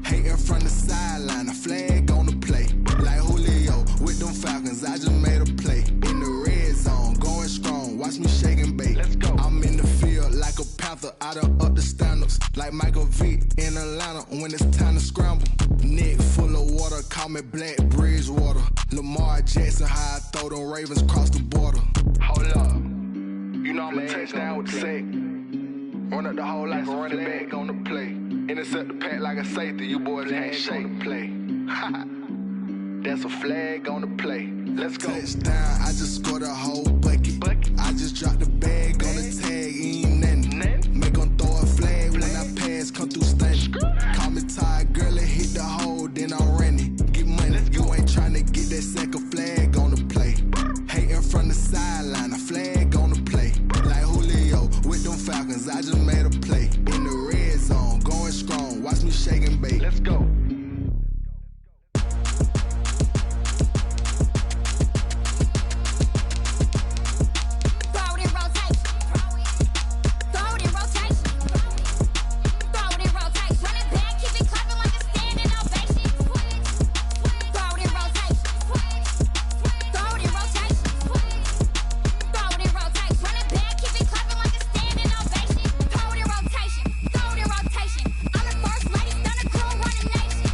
Hating from the sideline, a flag on the play. Like Julio with them Falcons, I just made a play. In the red zone, going strong, watch me shake and bake. Let's go. I'm in the field like a Panther, I done up the standards. Like Michael Vick in Atlanta when it's time to scramble. Neck full of water, call me Black Bridgewater. Lamar Jackson, how I throw them Ravens cross the border. Hold up. You know I'm a touchdown with the sack. Run up the hole like a running back on the play. Intercept the pack like a safety. You boys can't shake the play. That's a flag on the play. Let's go. Touchdown, I just scored a whole bucket. I just dropped the bag on the tag, ain't nothing. Make 'em throw a flag when I pass, come through stunning. Call me tired, girl, and hit the hole, then I'm running. Get money, you ain't tryna get that second flag on the play. Hating from the sideline, a flag on the play. Like Julio with them Falcons, I just made a play. In the red zone, going strong, watch me shake and bake. Let's go. Rotation. I'm the first lady, done a crew running nation.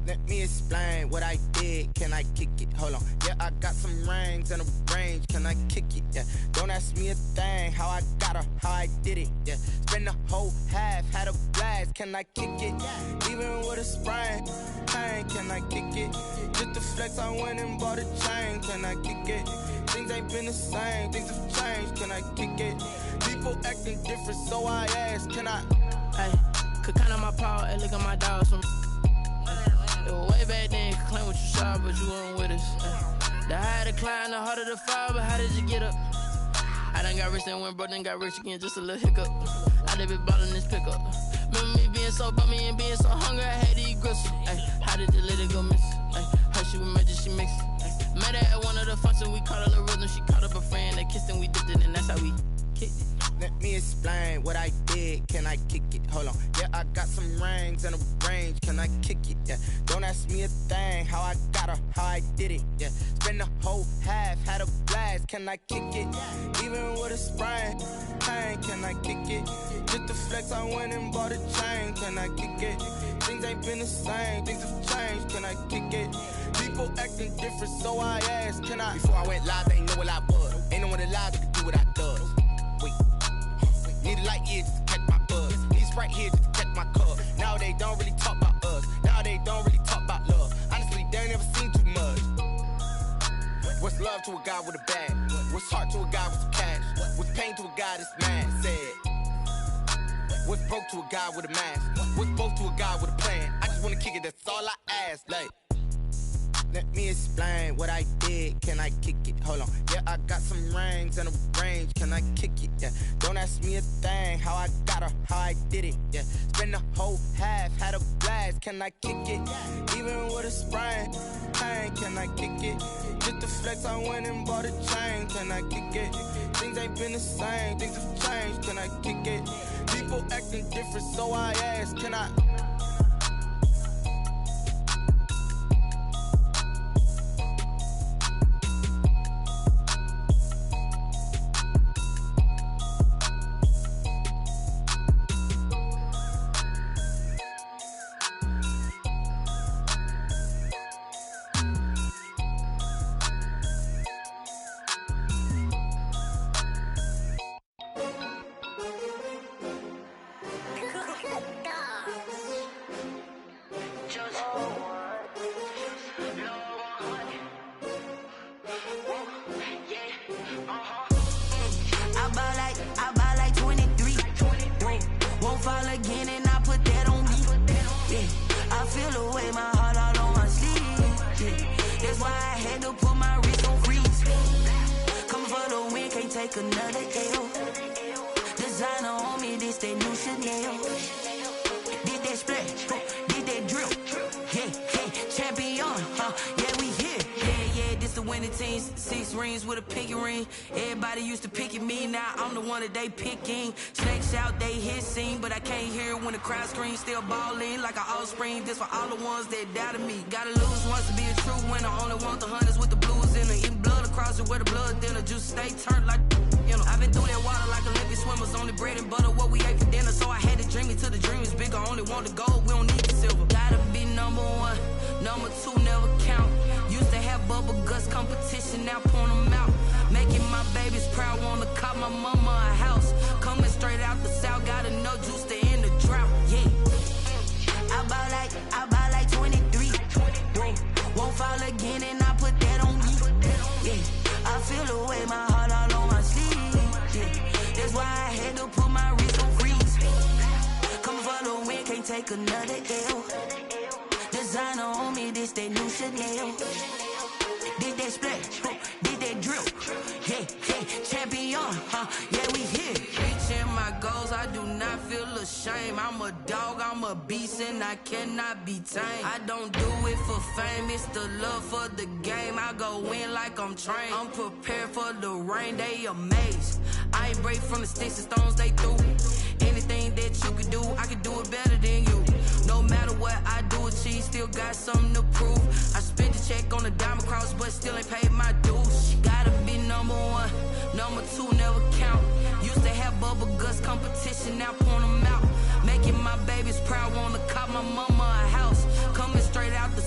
Let me explain what I did. Can I kick it? Hold on. Yeah, I got some rings and a range. Can I kick it? Yeah. Don't ask me a thing. How I got her, how I did it. Yeah. Spend the whole half, had a blast. Can I kick it? Even with a sprain. Pain, can I kick it? Just the flex, I went and bought a chain. Can I kick it? Things ain't been the same. Things have changed. Can I kick it? People acting different, so I ask. Can I? Hey, could count on my power. Hey, look at my dogs from. It was way back then, could claim what you saw, but you weren't with us. The higher the climb, the harder the fall, but how did you get up? I done got rich and went broke, then got rich again, just a little hiccup. I done been ballin' this pickup. Remember me being so bummy and being so hungry, I had to eat gristle. Ay, how did the lady go miss? Ay, her she was magic, she mixed. Met her at one of the functions, we caught a little rhythm, she caught up a friend, they kissed and we dipped it, and that's how we kicked it. Let me explain what I did. Can I kick it? Hold on. Yeah, I got some rings and a range. Can I kick it? Yeah. Don't ask me a thing. How I got her, how I did it. Yeah. Spend the whole half, had a blast. Can I kick it? Even with a sprain. Pain, can I kick it? Just the flex, I went and bought a chain. Can I kick it? Things ain't been the same. Things have changed. Can I kick it? People acting different, so I asked. Can I? Before I went live, they ain't know what I was. Ain't no one alive that could do what I does. Need a light year just to catch my buzz. Need a Sprite here just to catch my cup. Now they don't really talk about us. Now they don't really talk about love. Honestly, they ain't never seen too much. What's love to a guy with a bag? What's heart to a guy with some cash? What's pain to a guy that's mad? Said. What's broke to a guy with a mask? What's both to a guy with a plan? I just wanna kick it, that's all I ask. Like, let me explain what I did. Can I kick it? Hold on. Yeah, I got some rings and a range. Can I kick it? Yeah. Don't ask me a thing. How I got her, how I did it. Yeah. Spend the whole half, had a blast. Can I kick it? Even with a sprain. Pain, can I kick it? Just the flex, I went and bought a chain. Can I kick it? Things ain't been the same. Things have changed. Can I kick it? People acting different, so I ask. Can I? They picking, snakes out, they hissing, but I can't hear when the crowd screams. Still balling like an offspring. This for all the ones that doubted me. Gotta lose once to be a true winner. Only want the hunters with the blues in it. Eating blood across it where the blood thinner. Juice stay turned like you know. I've been through that water like Olympic swimmers. Only bread and butter what we ate for dinner. So I had to dream it till the dream is bigger. Only want the gold, we don't need the silver. Gotta be number one, number two never count. Used to have bubble guts competition, now point them out. Making my babies proud, wanna cop my mama a house. Coming straight out the south, gotta know juice to end the drought. Yeah, I buy like 23. Won't fall again, and I put that on me. Yeah, I feel the way, my heart all on my sleeve. Yeah, that's why I had to put my wrist on freeze. Come for the win, can't take another L. Designer on me, this that new Chanel. Did that splash, did that drill. Yeah, champion, yeah, we here. Reaching my goals, I do not feel ashamed. I'm a dog, I'm a beast, and I cannot be tamed. I don't do it for fame, it's the love for the game. I go in like I'm trained. I'm prepared for the rain, they amazed. I ain't break from the sticks and stones they threw. Anything that you can do, I can do it better than you. No matter what I do, achieve, still got something to prove. I spent the check on the diamond cross, but still ain't paid my dues. Gotta be number one, number two never count. Used to have bubble guts competition, now point them out. Making my babies proud, wanna cop my mama a house. Coming straight out the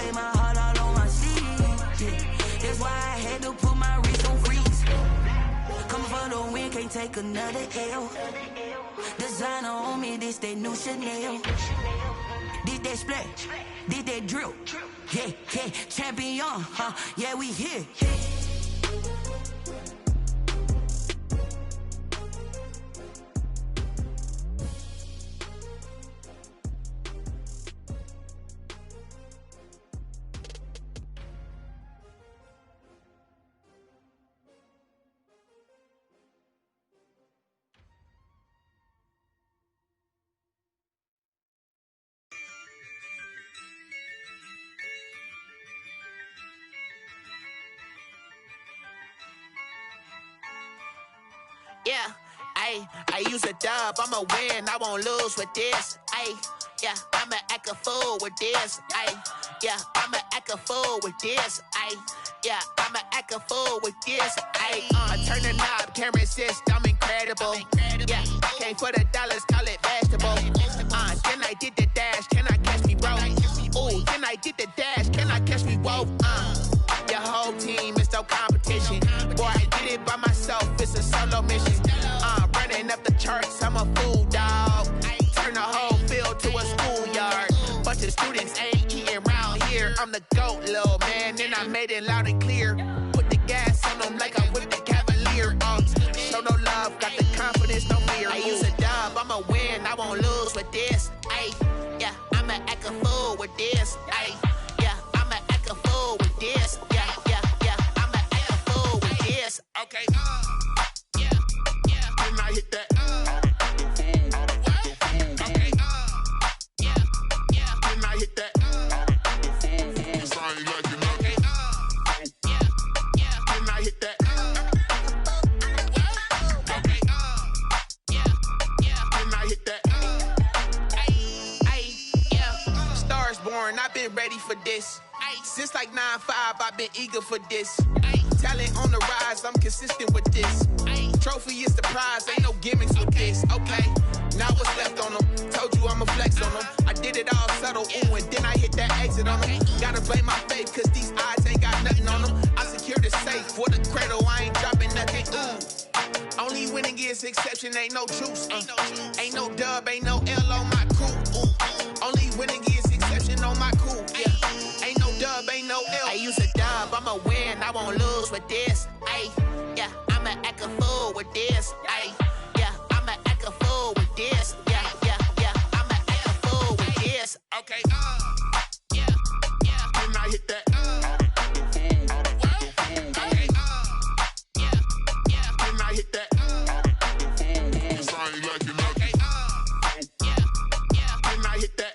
away my heart all on my sleeve. Yeah. That's why I had to put my wrist on freeze. Coming for the win, can't take another L. Designer on me, this that new Chanel. This that splash, this that drill. Yeah, yeah, champion, yeah, we here. Yeah, I use a dub, I'ma win, I won't lose with this. Yeah, I'ma act a fool with this. Yeah, I'ma act a fool with this. Yeah, I'ma act a fool with this. I turn the knob, camera assist, I'm incredible. Yeah, came for the dollars, call it vegetable. Then I did the dash, can I catch me, bro? Ooh, then I did the dash, can I catch me, whoa? Your whole team is no competition. Boy, I did it by myself, it's a solo mission. Running up the charts, I'm a fool, dog. Turn the whole field to a schoolyard. Bunch of students ain't eating round here. I'm the GOAT, little man, and I made it loud and clear. Put the gas on them like I whipped the Cavalier. Show no love, got the confidence, no fear. I use a dub, I'ma win, I won't lose with this. Yeah, I'ma act a fool with this. Yeah, I'ma act a fool with this. Yeah, I'ma act a fool with this. Okay, yeah, can I hit that? Okay, yeah, can I hit that? Cause I ain't like it. Okay, yeah, can I hit that? Okay, yeah, can I hit that? Yeah, Stars born, I've been ready for this. Since like 9-5, I've been eager for this. Talent on the rise, I'm consistent with this. Trophy is the prize, ain't no gimmicks with this. Okay, now what's left on them? Told you I'ma flex on them. I did it all subtle, ooh, and then I hit that exit on them. Gotta blame my faith, cause these odds ain't got nothing on them. I secure the safe for the cradle, I ain't dropping nothing, ooh. Only winning is exception, ain't no truce. Ain't no dub, ain't no L on my crew, ooh. Only winning is exception on my crew, yeah. Ain't no dub, ain't no L. I use a dub, I'ma win, I won't lose with this. Yeah, I'ma act a fool with this. Yeah, I'ma act a fool with this. Yeah, I'ma act a fool with this. Okay, yeah, can I hit that? Okay, yeah, can I hit that? Cause I ain't like it. Okay, yeah, can I hit that?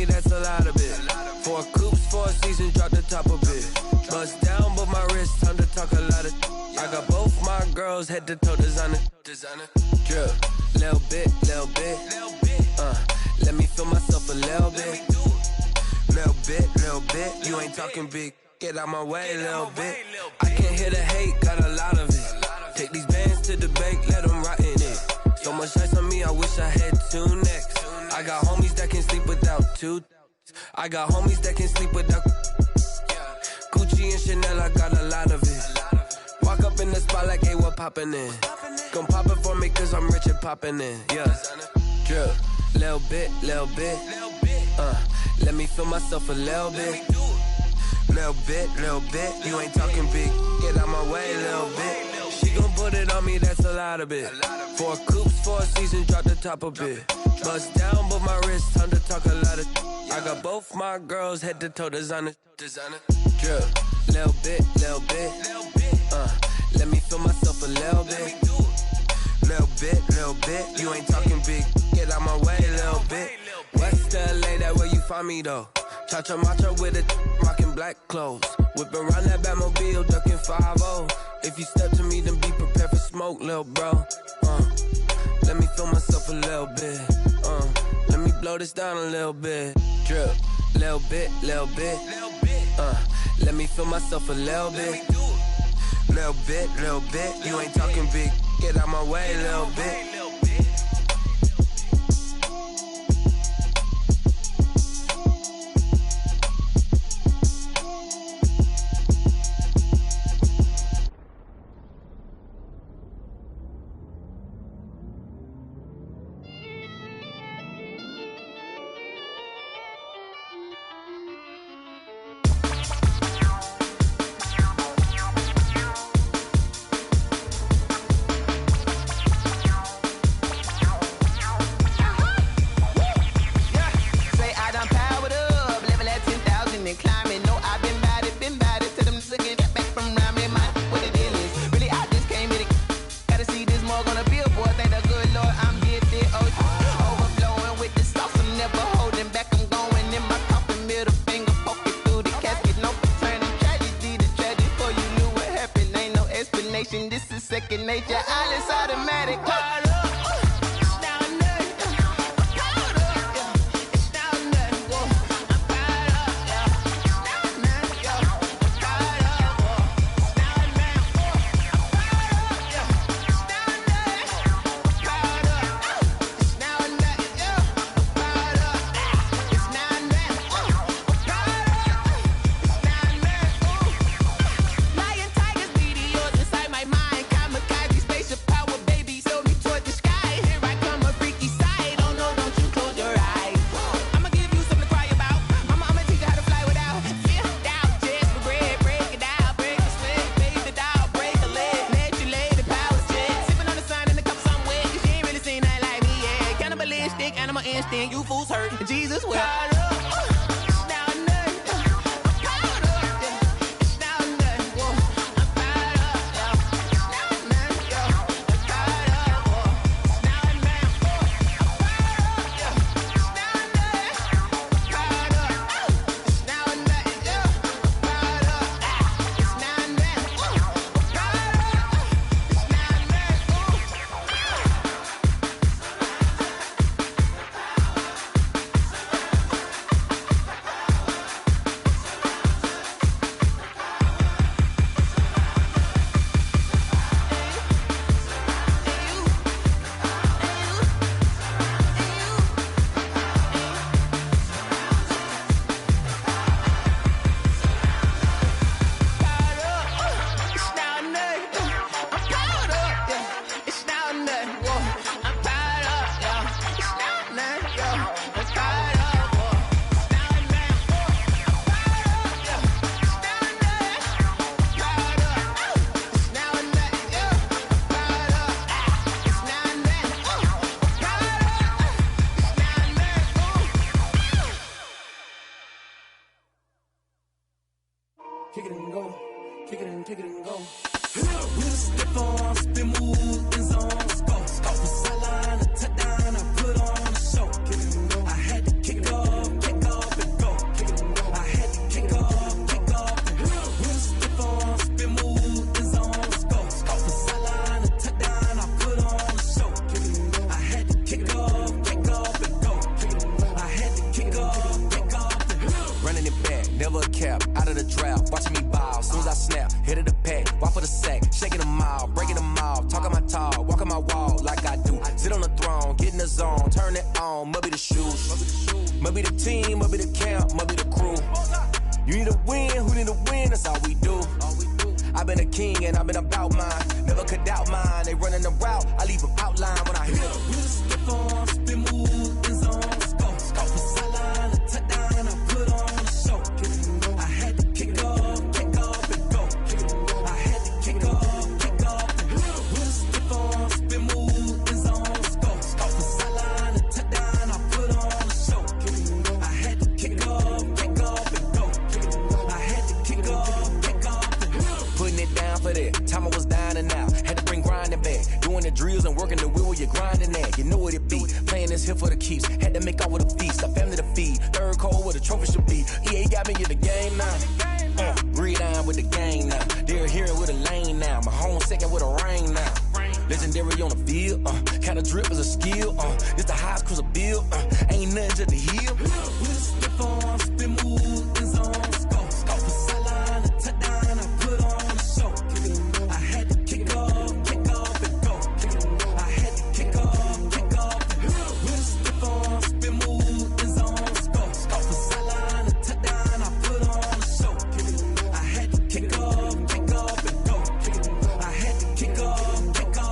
That's a lot of it. 4 coops, 4 seasons, drop the top of it. Bust down, but my wrist, time to talk a lot of. I got both my girls head to toe designer. Drip, little bit. Let me feel myself a little bit. Little bit. You ain't talking big. Get out my way, little bit. I can't hear the hate, got a lot of it. Take these bands to the bank, let them rot in it. So much ice on me, I wish I had 2 necks. I got homies that can sleep without 2. I got homies that can sleep without Gucci and Chanel, I got a lot of it. Walk up in the spot like, hey, what poppin' in? Gon' pop it for me cause I'm rich and poppin' in. Yeah, drip, little bit. Let me feel myself a little bit. Little bit. You ain't talking big. Get out my way, little bit. She gon' put it on me, that's a lot of it. 4 coops, 4 seasons, drop the top of it. Bust down, but my wrist, time to talk a lot of. I got both my girls head to toe designer. Drip, little bit. Let me feel myself a little bit. Little bit. You ain't talking big. Get out my way, little bit. West LA, that where you find me though. Cha-cha matcha with a rockin' black clothes. Whip around that Batmobile, ducking 5-0. If you step to me, then be prepared for smoke, little bro. Let me feel myself a little bit. Let me blow this down a little bit. Drip, little bit. Let me feel myself a little bit. Little bit. You ain't talking big. Get out my way, little bit. This is second nature, all is automatic. Animal instinct, you fools hurt. Jesus will. Kick it and go. Kick it and go. With a stiff arm, spin move, in zone, score. Off the sideline, a touchdown, I put on a show. Kick it and go. I had to kick off and go. Kick it and go. I had to kick off and go. With a stiff arm, spin move, in zone, score. Off the sideline, a touchdown, I put on a show. Kick it and go. I had to kick off and go. Kick it and go. I had to kick off and go. Running it back, never a cap, out of the draft, watching me bow. Soon as I snap, hit of the pack, walk for the sack, shaking them out, breaking them out, talking my talk, walking my wall like I do. Sit on the throne, get in the zone, turn it on, must be the shoes, must be the team, must be the camp, must be the crew. You need a win, who need a win, that's all we do. I've been a king and I've been about mine, never could doubt mine. They running the route, I leave them outline when I hit them. With a stiff arm, spin move, in zone, score. Off the sideline, a touchdown, I put on a show. I had to kick off and go. I had to kick off and go. With a stiff arm, spin move, in zone, score. Off the sideline, a touchdown, drills and working the wheel where you're grinding at. You know what it be. Playing this here for the keeps. Had to make off with a feast. A family to feed. Third cold where the trophy should be. EA got me in the game now. Greed on with the gang now. They're here with a lane now. My home second with a rain now. Legendary on the field. Kinda drip is a skill. It's the highest cruiser bill. Ain't nothing to the hill. With a stiff on, spin move, and zone, scope. Scope for sideline, a touchdown, I put on a show. I had to kick off, and go. I had to kick off, and go. With a stiff on, spin move, and zone, scope. Scope for sideline, a touchdown, I put on a show. I had to kick off, and go. I had to kick off, and go.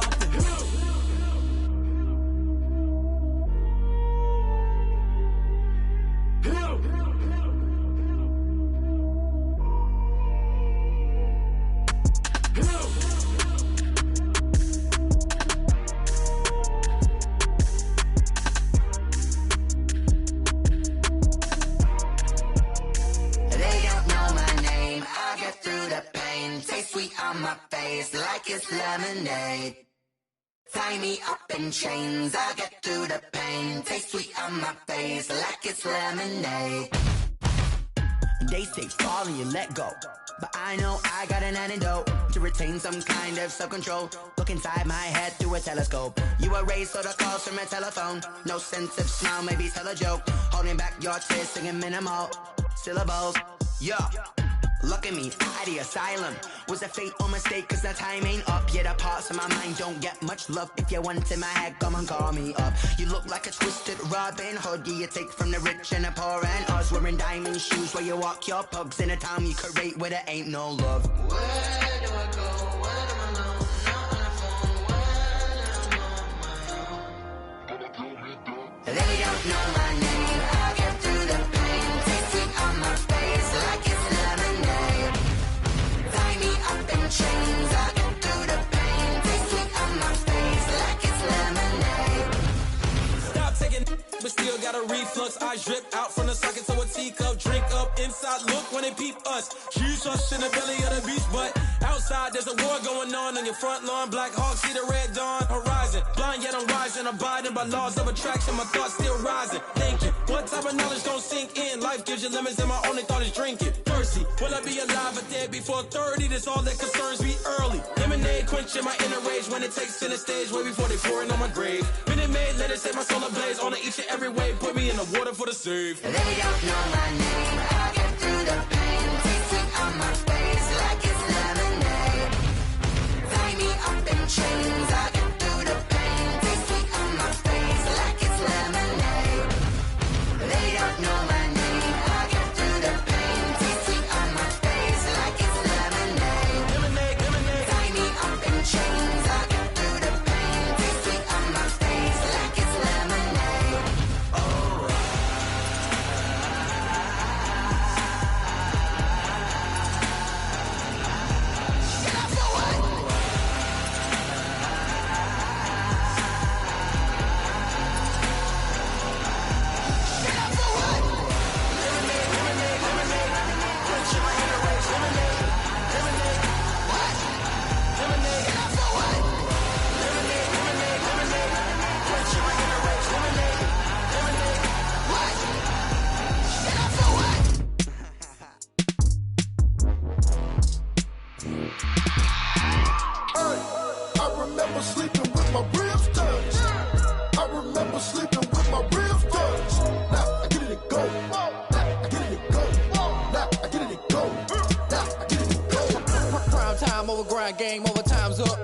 On my face like it's lemonade. Tie me up in chains, I'll get through the pain. Taste sweet on my face like it's lemonade. They say fall and you let go, but I know I got an antidote to retain some kind of self-control. Look inside my head through a telescope. You erase all the calls from a telephone. No sense of smile, maybe tell a joke. Holding back your tears, singing minimal syllables. Yeah. Look at me, out of the asylum. Was a fate or mistake, cause the time ain't up. Yet the parts of my mind don't get much love. If you want in my head, come and call me up. You look like a twisted Robin Hood. Yeah, you take from the rich and the poor and us. Wearing diamond shoes where you walk your pugs. In a town you create where there ain't no love. Where do I go? Where am I alone? Not on the phone. When I'm on my own. They don't know my name. I'll get through the pain. Taste it on my face like it's lemonade. Tie me up in chains. I'll get through the pain. Taste it on my face like it's lemonade. Stop taking, but still got a reflux. Eyes drip out from the socket to a teacup. Drink up inside, look when they peep us. Huge us in the belly of the beast, but outside there's a war going on your front lawn. Black Hawk see the red dawn horizon. Blind yet I'm rising, abiding by laws of attraction. My thoughts still rising. Thinking, what type of knowledge don't sink in? Life gives you lemons and my only thought is drinking. Thirsty, will I be alive or dead before 30? That's all that concerns me early. Lemonade quenching my inner rage when it takes center stage way before they pour it on my grave. Minute Maid, let it set my soul ablaze on each and every way. Put me in the water for the save. They don't know my name. I'll get through the pain. Taste it on my face like it's lemonade. Tie me up in chains. I'll get through the pain. Taste it on my face like it's lemonade. They don't know my name. I'll get through the pain. Taste it on my face like it's lemonade. Tie me up in chains. I'll get through the pain. Taste it on my face like it's lemonade. I remember sleeping with my ribs touched. I remember sleeping with my ribs touched. Now I get it and go. Now I get it and go. Now I get it and go. Now I get it and go. Prime time over grind game, over time's up.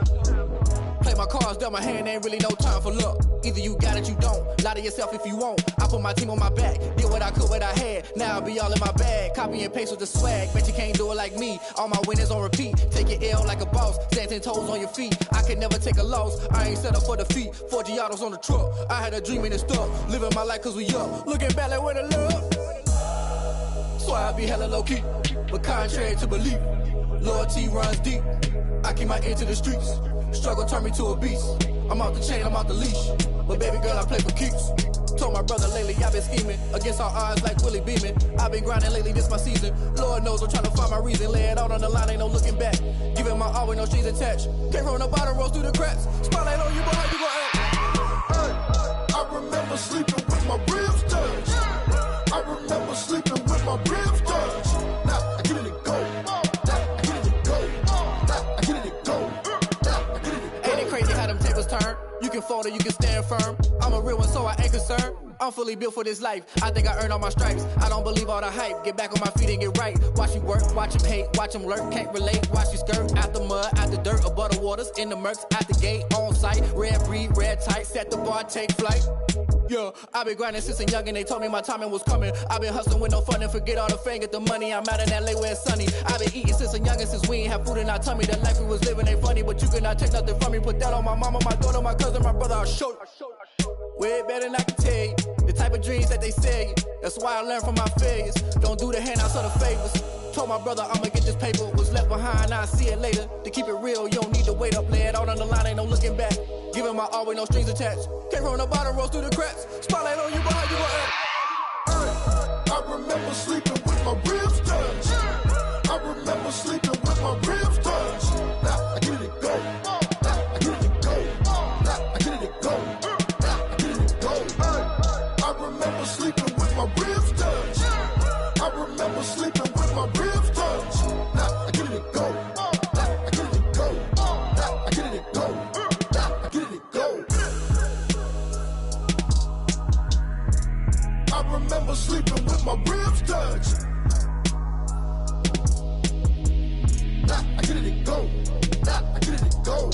Play my cards, dealt my hand, ain't really no time for luck. Either you got it, you don't. Lie to yourself if you won't. I put my team on my back, did what I could, what I had. Now I'll be all in my bag. Copy and paste with the swag. Bet you can't do it like me. All my winners on repeat. Take your L like a boss. Stand 10 toes on your feet. I can never take a loss. I ain't set up for defeat. 4 Giottos on the truck. I had a dream and it's stuck. Living my life cause we up. Looking back like where the love. So I be hella low key. But contrary to belief, loyalty runs deep. I keep my ear to the streets. Struggle turned me to a beast. I'm off the chain, I'm off the leash. But baby girl, I play for keeps. Told my brother lately I've been scheming against all odds like Willie Beeman. I've been grinding lately, this my season. Lord knows I'm trying to find my reason. Lay it out on the line, ain't no looking back. Giving my all with no strings attached. Came from the bottom, rose through the cracks. Spotlight on you, but how you gon' act? Hey, I remember sleeping with my ribs touched. I remember sleeping with my ribs touched. Now I get it and go. Now I get it and go. Now I get it and go. Now I get it and go. Ain't it crazy how them tables turn? You can fold or you can stand firm. I'm a real one, so I ain't concerned. I'm fully built for this life. I think I earned all my stripes. I don't believe all the hype. Get back on my feet and get right. Watch you work, watch him hate, watch him lurk. Can't relate, watch you skirt. Out the mud, out the dirt, above the waters, in the murks, out the gate, on site. Red breed, red tight, set the bar, take flight. Yeah, I been grinding since a young and they told me my timing was coming. I been hustling with no fun and forget all the fame, get the money. I'm out in LA where it's sunny. I been eating since a young and since we ain't have food in our tummy. The life we was living ain't funny, but you cannot take nothing from me. Put that on my mama, my daughter, my cousin, my brother, I'll show you. Way better than I can tell you. The type of dreams that they sell you. That's why I learned from my failures. Don't do the handouts or the favors. Told my brother I'ma get this paper. Was left behind, I'll see it later. To keep it real, you don't need to wait up. Lay it out on the line, ain't no looking back. Giving my all with no strings attached. Came from the bottom, rose through the cracks. Spotlight on you, but how you gon' act? Hey, I remember sleeping with my ribs touched. I remember sleeping with my ribs touched. Now I get it and go. Now I get it and go. Now I get it and go. Now I get it and go. Hey, I remember sleeping with my ribs touched. I remember sleeping with my ribs touched. Now I get it and go. Now I get it and go. Now I get it and go. Now I get it and go. I remember sleeping with my ribs touched. Now I get it and go. Now I get it and go.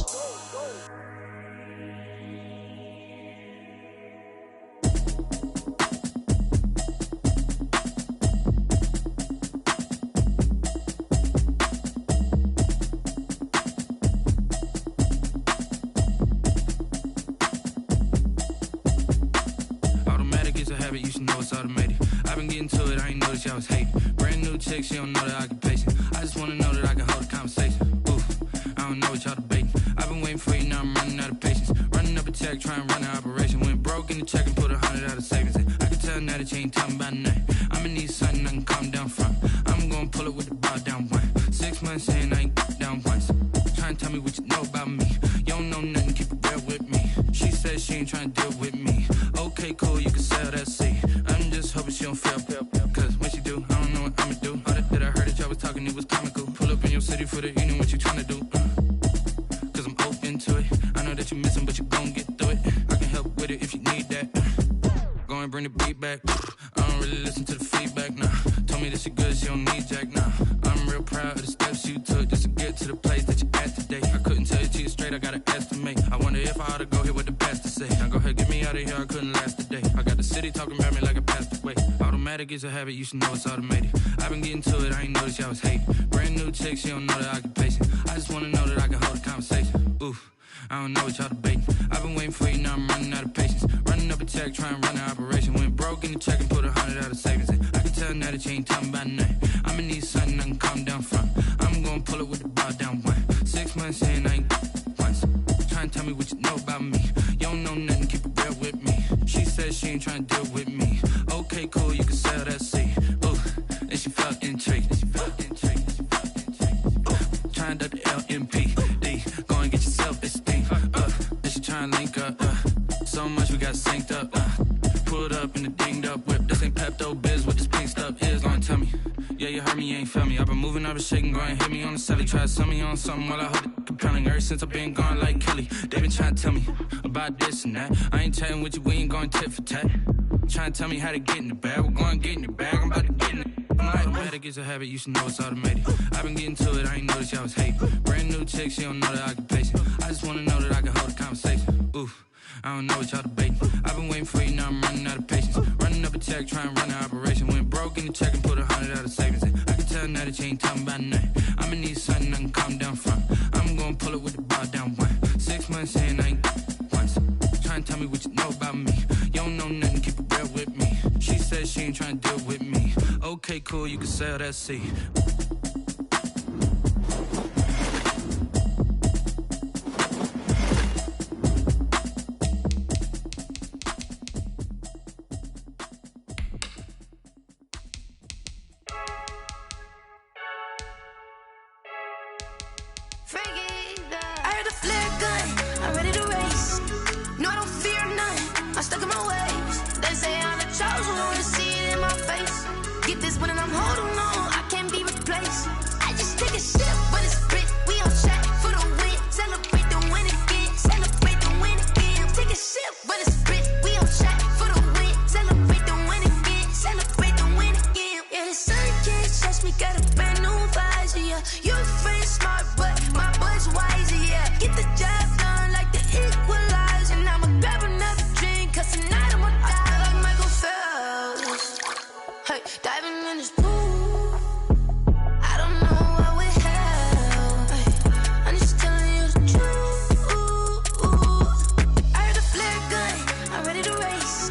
Habit, you should know it's automated. I've been getting to it, I ain't noticed y'all was hating. Brand new chick, she don't know the occupation. I just wanna know that I can hold a conversation. Oof, I don't know what y'all debating. I've been waiting for you, now I'm running out of patience. Running up a check, trying to run an operation. Went broke in the check and put 100 out of savings in. I can tell now that you ain't talking about nothing. I'ma need something I can calm down from. I'm gonna pull it with the bar down one. 6 months in, I ain't down once. Trying to tell me what you know about me. You don't know nothing, keep it real with me. She said she ain't trying to deal with me. Okay, cool, you can sell that seat. I'm just hoping she don't fail. Cause when she do, I don't know what I'ma do. All that I heard that y'all was talking, it was comical. Pull up in your city for the evening, what you tryna do? Cause I'm open to it. I know that you missing, but you gon' get through it. I can help with it if you need that. Go and bring the beat back. I don't really listen to the feedback, nah. Told me that she good, she don't need jack, nah. I'm real proud of the steps you took just to get to the place that you're at today. I couldn't tell you to you straight, I gotta estimate. I wonder if I ought to go here with the best to say. Now go ahead, get me out of here, I couldn't last a day. I got the city talking about me like I passed away. Automatic is a habit, you should know it's automated. I've been getting to it, I ain't noticed y'all was hating. Brand new chick, she don't know the occupation. I just wanna know that I can hold a conversation. Oof, I don't know what y'all debating. I've been waiting for you, now I'm running out of patience. Running up a check, trying to run an operation. Went broke in the check and put 100 out of savings in. I can tell now that you ain't talking about nothing. I'ma need something I can calm down from. I'm gonna pull it with the bar down one. 6 months in, I ain't once. Trying to tell me what you know about me. You don't know nothing, keep it real with me. She said she ain't trying to deal with me. Okay, cool, you can sell that seat. Ooh, and she felt intrigued. Trying to the LMPD. Go and get your self-esteem. And she trying to link up. So much we got synced up. Pulled up in the dinged up whip. This ain't Pepto-Biz, what this pink stuff is. Gonna tell me. Yeah, you heard me, you ain't felt me. I've been moving, I've been shaking, go and hit me on the celly. Try to sell me on something while I hold it compelling. Ever since I've been gone like Kelly, they been trying to tell me about this and that. I ain't chatting with you, we ain't going tit for tat. Trying to tell me how to get in the bag. We're going to get in the bag, I'm about to get in it. I'm like, automatic is a habit, you should know it's automated. I've been getting to it, I ain't noticed y'all was hating. Brand new chick, she don't know the occupation. I just wanna know that I can hold a conversation. Oof, I don't know what y'all debating. I've been waiting for you, now I'm running out of patience. Running up a check, trying to run an operation. Went broke in the check and put 100 out of savings in. I can tell now that you ain't talking about nothing. I'ma need something I can calm down from. I'm gonna pull it with the bar down one. 6 months in, I ain't once. Trying to tell me what you know about me. You don't know nothing, keep it real with me. She said she ain't trying to deal with me. Okay, cool, you can sell that seat. I heard the flare gun, I'm ready to race. No, I don't fear none, I'm stuck in my ways. They say I'm the chosen one, to see it in my face. Get this one and I'm holding on, I can't be replaced. I just take a sip, but it's spit, we on track for the win. Celebrate the win again, celebrate the win again. Take a sip, but it's spit, we on track for the win. Celebrate the win again, celebrate the win again. Yeah, the sun can't touch me, got a brand new visor, yeah. You're friend smart, but my boy's wiser, yeah. Get the job done like the equalizer. And I'ma grab another drink, cause tonight I'ma die like Michael Phelps. Hey, diving in this pool, I don't know what we have. Hey, I'm just telling you the truth. I heard the flare gun, I'm ready to race.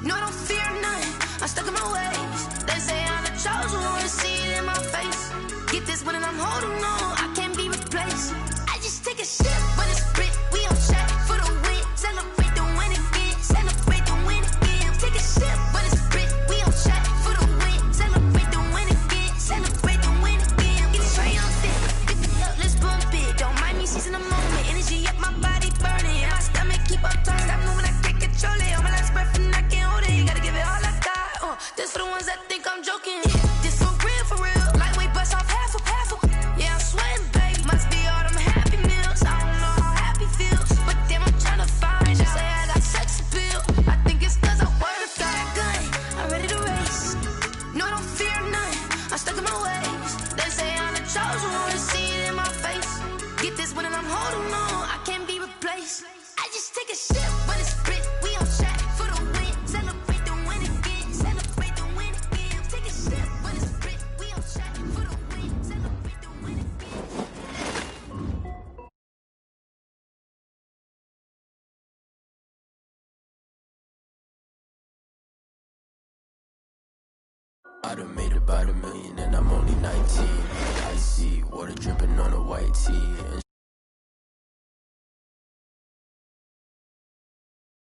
No, I don't fear none, I'm stuck in my ways. They say I'm the chosen one, to see it in my face. Get this one and I'm holding on, I can't be replaced. I just take a sip, but it's spit, we on track for the win. Celebrate the win again, celebrate the win again. Take a sip, but it's spit, we on track for the win. Celebrate the win again, celebrate the win again. Get triumphant, pick it up, let's bump it. Don't mind me seizing the moment, energy up my body burning. And my stomach keep up turned, I'm moving, I can't control it. All my last breath and I can't hold it, you gotta give it all I got. This for the ones that think I'm joking. This for real, lightweight bust off half a. Yeah, I'm sweating, baby, must be all them happy meals. I don't know how happy feels, but damn, I'm trying to find out. Say I got sex appeal, I think it's cause I work a fire gun. I'm ready to race, no, I don't fear none, I'm stuck in my ways. They say I'm the chosen one, to see it in my face. Get this one and I'm holding on, I can't be replaced. I just take a sip, but it's spit, we on track for the win. Celebrate the win again, celebrate the win again. Take a sip, but it's spit, we on track for the win. Celebrate the win again. I done made about $1 million and I'm only 19. I see water dripping on a white tee.